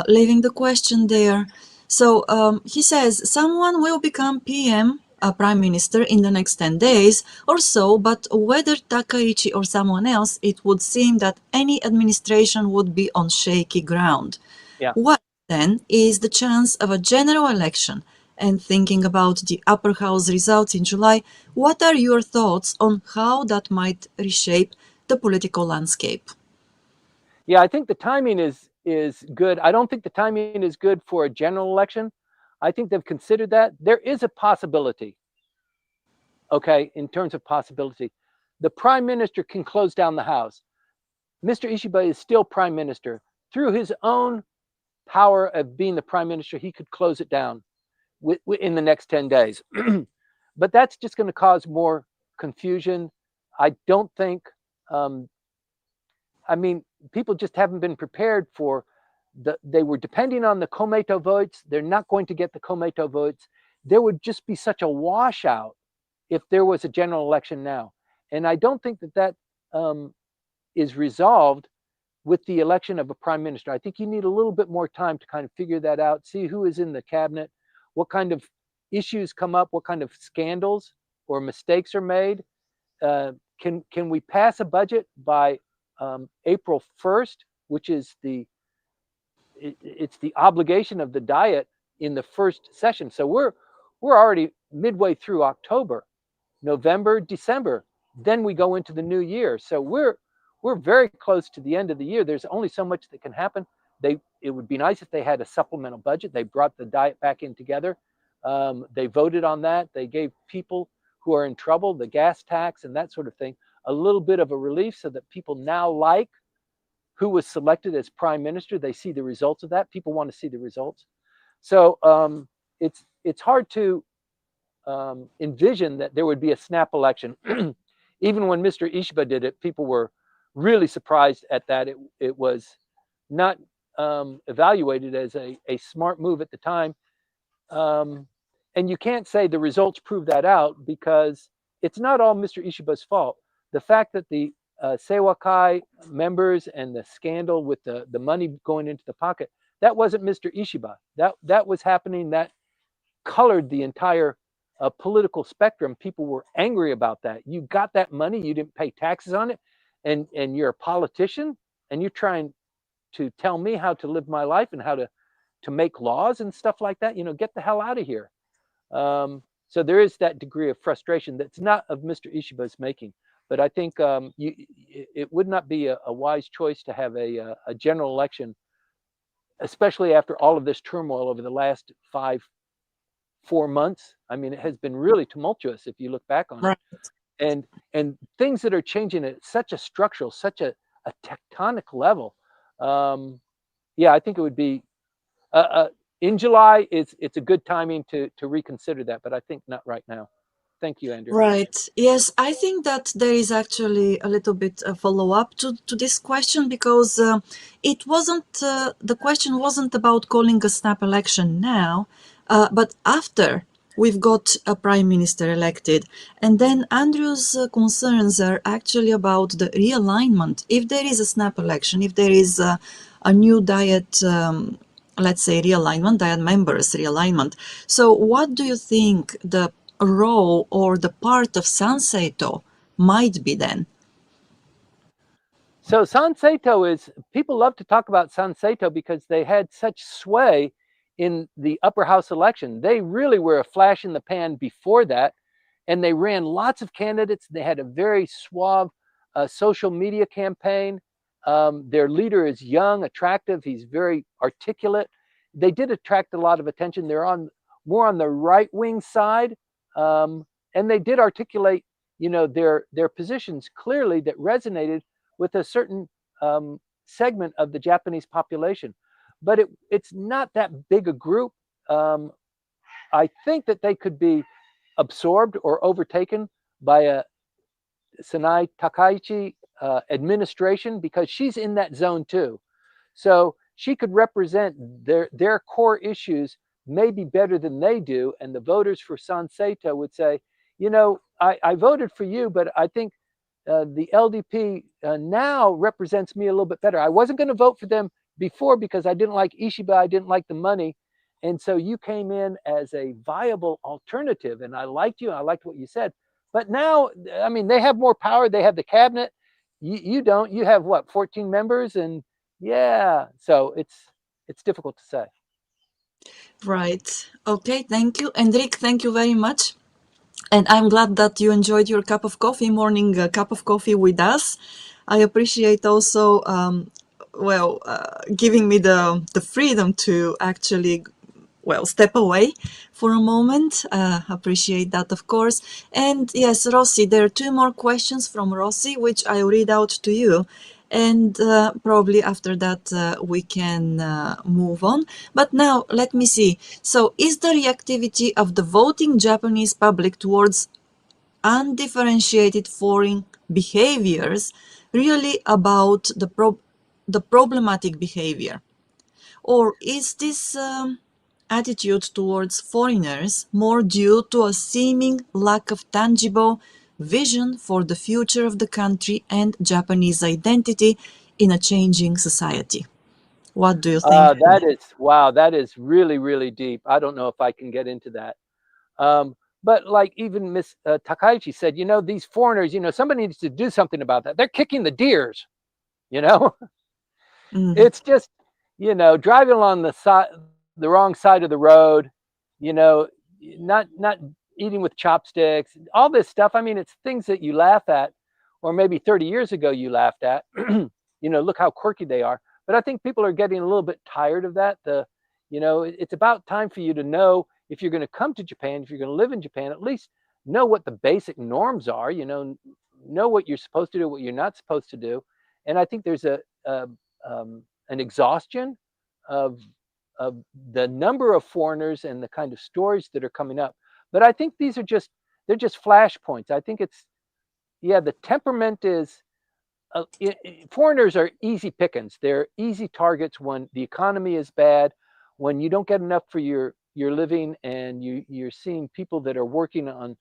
leaving the question there. So he says, someone will become PM a prime minister in the next 10 days or so, but whether Takaichi or someone else, it would seem that any administration would be on shaky ground. Yeah. What then is the chance of a general election? And thinking about the upper house results in July, what are your thoughts on how that might reshape the political landscape? Yeah, I think the timing is good. I don't think the timing is good for a general election. I think they've considered that. There is a possibility, okay, in terms of possibility. The prime minister can close down the House. Mr. Ishiba is still prime minister. Through his own power of being the prime minister, he could close it down in the next 10 days. But that's just going to cause more confusion. I don't think, um, I mean, people just haven't been prepared for they were depending on the Komeito votes. They're not going to get the Komeito votes. There would just be such a washout if there was a general election now. And I don't think that is resolved with the election of a prime minister. I think you need a little bit more time to kind of figure that out, see who is in the cabinet, what kind of issues come up, what kind of scandals or mistakes are made. Can we pass a budget by April 1st, which is it's the obligation of the Diet in the first session. So we're already midway through October, November, December. Then we go into the new year. So we're very close to the end of the year. There's only so much that can happen. It would be nice if they had a supplemental budget. They brought the Diet back in together. They voted on that. They gave people who are in trouble, the gas tax and that sort of thing, a little bit of a relief so that people now like who was selected as prime minister. They see the results of that. People want to see the results. So it's hard to envision that there would be a snap election. Even when Mr. Ishiba did it, people were really surprised at that. It was not evaluated as a smart move at the time. And you can't say the results prove that out because it's not all Mr. Ishiba's fault. The fact that the Seiwakai members and the scandal with the money going into the pocket, that wasn't Mr. Ishiba. That was happening. That colored the entire political spectrum. People were angry about that. You got that money, you didn't pay taxes on it, and you're a politician, and you're trying to tell me how to live my life and how to make laws and stuff like that. Get the hell out of here. So there is that degree of frustration that's not of Mr. Ishiba's making. But I think it would not be a wise choice to have a general election, especially after all of this turmoil over the last 4 months. I mean, it has been really tumultuous if you look back on it. And things that are changing at such a structural, such a tectonic level. Yeah, I think it would be in July. It's a good timing to reconsider that, but I think not right now. Thank you, Andrew. Right. Yes, I think that there is actually a little bit a follow-up to this question because it wasn't the question wasn't about calling a snap election now, but after we've got a prime minister elected. And then Andrew's concerns are actually about the realignment. If there is a snap election, if there is a new Diet, let's say realignment, Diet members realignment. So what do you think the role or the part of Sanseito might be then? So Sanseito is, people love to talk about Sanseito because they had such sway in the upper house election. They really were a flash in the pan before that, and they ran lots of candidates. They had a very suave social media campaign. Their leader is young, attractive. He's very articulate. They did attract a lot of attention. They're more on the right wing side, and they did articulate, their positions clearly that resonated with a certain segment of the Japanese population. But it's not that big a group. I think that they could be absorbed or overtaken by a Sanae Takaichi administration because she's in that zone too. So she could represent their core issues maybe better than they do. And the voters for Sanseito would say, I voted for you, but I think the LDP now represents me a little bit better. I wasn't going to vote for them before because I didn't like Ishiba, I didn't like the money, And so you came in as a viable alternative, and I liked you. I liked what you said. But now, I mean, they have more power. They have the cabinet. You don't. You have what, 14 members, and yeah. So it's difficult to say. Right. Okay, thank you. Enrique, thank you very much. And I'm glad that you enjoyed your cup of coffee, morning cup of coffee with us. I appreciate also, giving me the freedom to actually, step away for a moment. Appreciate that, of course. And yes, Rossi, there are two more questions from Rossi, which I'll read out to you. And probably after that, we can move on. But now, let me see. So, is the reactivity of the voting Japanese public towards undifferentiated foreign behaviors really about the problematic behavior? Or is this attitude towards foreigners more due to a seeming lack of tangible vision for the future of the country and Japanese identity in a changing society? What do you think? That is wow. That is really really deep. I don't know if I can get into that. But like even Miss Takaichi said, these foreigners, somebody needs to do something about that. They're kicking the deers. You know, Mm, it's just driving along the wrong side of the road. You know, not eating with chopsticks. All this stuff. I mean, it's things that you laugh at, or maybe 30 years ago you laughed at. Look how quirky they are. But I think people are getting a little bit tired of that. It's about time for you to know if you're going to come to Japan, if you're going to live in Japan, at least know what the basic norms are. Know what you're supposed to do, what you're not supposed to do. And I think there's an exhaustion of of the number of foreigners and the kind of stories that are coming up. But I think they're just flashpoints. I think it's yeah, the temperament is foreigners are easy pickings. They're easy targets when the economy is bad, when you don't get enough for your living, and you're seeing people that are working on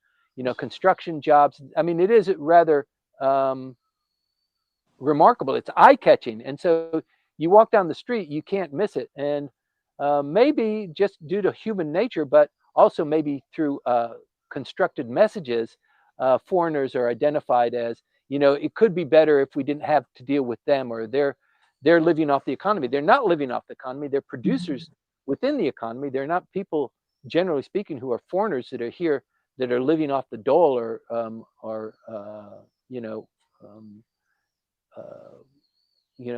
construction jobs. I mean, it is rather remarkable. It's eye catching, and so you walk down the street, you can't miss it. And maybe just due to human nature, but also maybe through constructed messages, foreigners are identified as it could be better if we didn't have to deal with them, or they're living off the economy. They're not living off the economy. They're producers within the economy. They're not people, generally speaking, who are foreigners that are here that are living off the dole, or you know. Um, uh,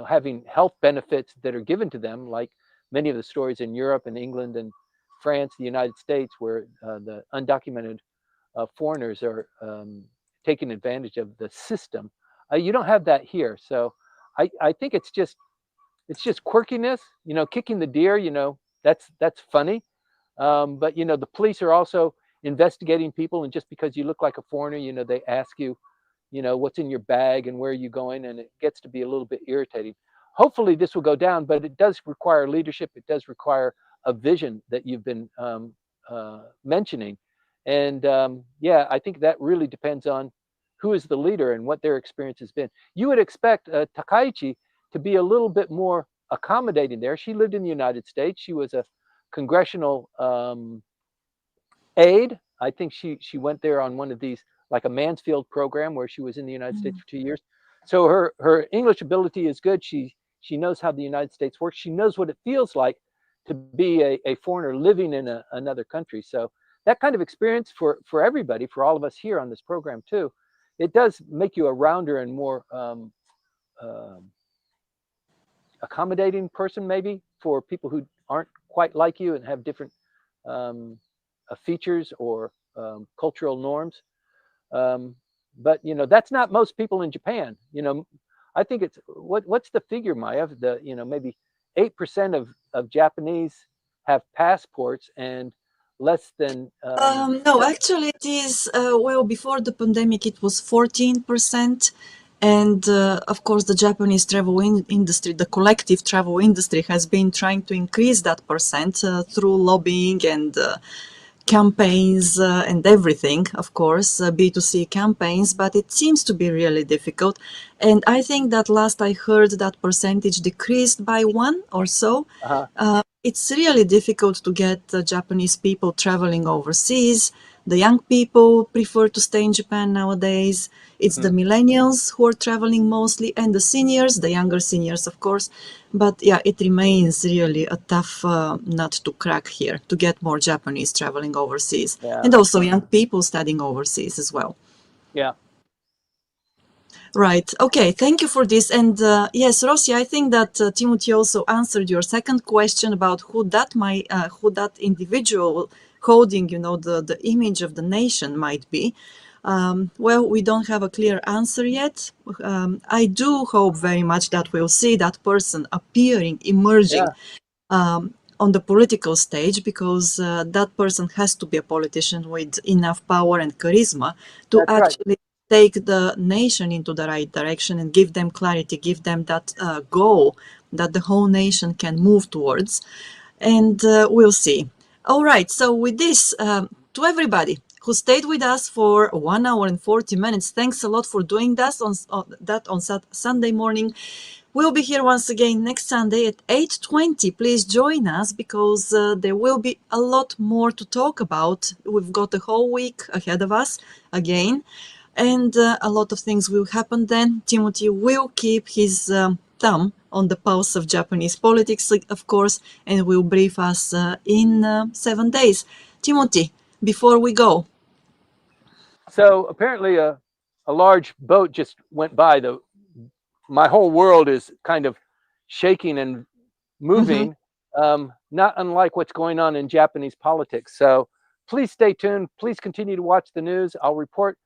having health benefits that are given to them, like many of the stories in Europe and England and France, the United States, where the undocumented foreigners are taking advantage of the system. You don't have that here, so I think it's just quirkiness. Kicking the deer. That's funny, but the police are also investigating people, and just because you look like a foreigner, they ask you what's in your bag and where are you going, and it gets to be a little bit irritating. Hopefully this will go down, but it does require leadership. It does require a vision that you've been mentioning. And yeah, I think that really depends on who is the leader and what their experience has been. You would expect Takaichi to be a little bit more accommodating there. She lived in the United States. She was a congressional aide. I think she went there on one of these, like a Mansfield program, where she was in the United States for 2 years. So her English ability is good. She knows how the United States works. She knows what it feels like to be a foreigner living in another country. So that kind of experience for everybody, for all of us here on this program too, it does make you a rounder and more um accommodating person, maybe for people who aren't quite like you and have different um, features or cultural norms. Um, but that's not most people in Japan. I think it's what's the figure, Maya? The maybe 8% of Japanese have passports, and less than No, actually, it is, before the pandemic, it was 14%. And of course, the Japanese travel industry, the collective travel industry, has been trying to increase that percent through lobbying and campaigns and everything, of course, B2C campaigns, but it seems to be really difficult. And I think that last I heard that percentage decreased by one or so. uh it's really difficult to get Japanese people traveling overseas. The young people prefer to stay in Japan nowadays. It's the millennials who are traveling mostly, and the seniors, the younger seniors, of course. But yeah, it remains really a tough nut to crack here to get more Japanese traveling overseas, Yeah. and also young people studying overseas as well. Yeah. Right. Okay. Thank you for this. And yes, Rossi, I think that Timothy also answered your second question about who that individual holding, the image of the nation might be. Well, we don't have a clear answer yet. I do hope very much that we'll see that person appearing, emerging Yeah. On the political stage, because that person has to be a politician with enough power and charisma to That's right. actually take the nation into the right direction and give them clarity, give them that goal that the whole nation can move towards. And we'll see. All right. So, with this, to everybody who stayed with us for 1 hour and 40 minutes, thanks a lot for doing that on Sunday morning. We'll be here once again next Sunday at 8:20. Please join us, because there will be a lot more to talk about. We've got a whole week ahead of us again, and a lot of things will happen then. Timothy will keep his thumb on the pulse of Japanese politics, of course, and will brief us in 7 days. Timothy, before we go. So apparently a large boat just went by. My whole world is kind of shaking and Mhm. moving, not unlike what's going on in Japanese politics. So please stay tuned. Please continue to watch the news. I'll report,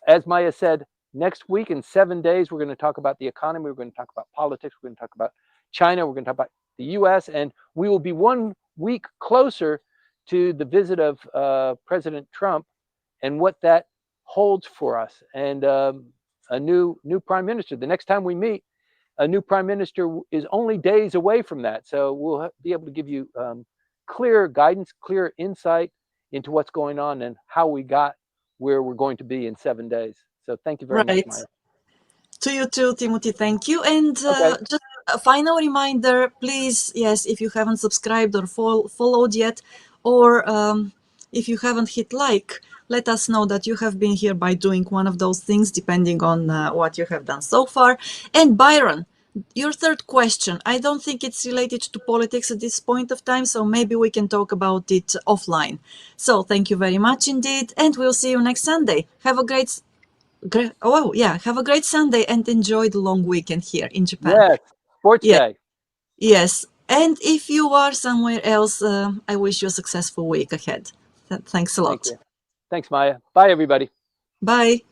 as Maya said, next week in 7 days. We're going to talk about the economy. We're going to talk about politics. We're going to talk about China. We're going to talk about the US. And we will be 1 week closer to the visit of President Trump and what that holds for us, and a new prime minister. The next time we meet, a new prime minister is only days away from that. So we'll be able to give you clear guidance, clear insight into what's going on and how we got where we're going to be in 7 days. So thank you very much, Right. Maya. To you too, Timothy. Thank you. And Okay. just a final reminder, please, yes, if you haven't subscribed or followed yet, or if you haven't hit like, let us know that you have been here by doing one of those things, depending on what you have done so far. And Byron, your third question, I don't think it's related to politics at this point of time, so maybe we can talk about it offline. So thank you very much indeed, and we'll see you next Sunday. Have a Oh, yeah. Have a great Sunday and enjoy the long weekend here in Japan. Yes. Sports Yeah, day. yes. And if you are somewhere else, I wish you a successful week ahead. Thanks a Thank lot. you. Thanks, Maya. Bye, everybody. Bye.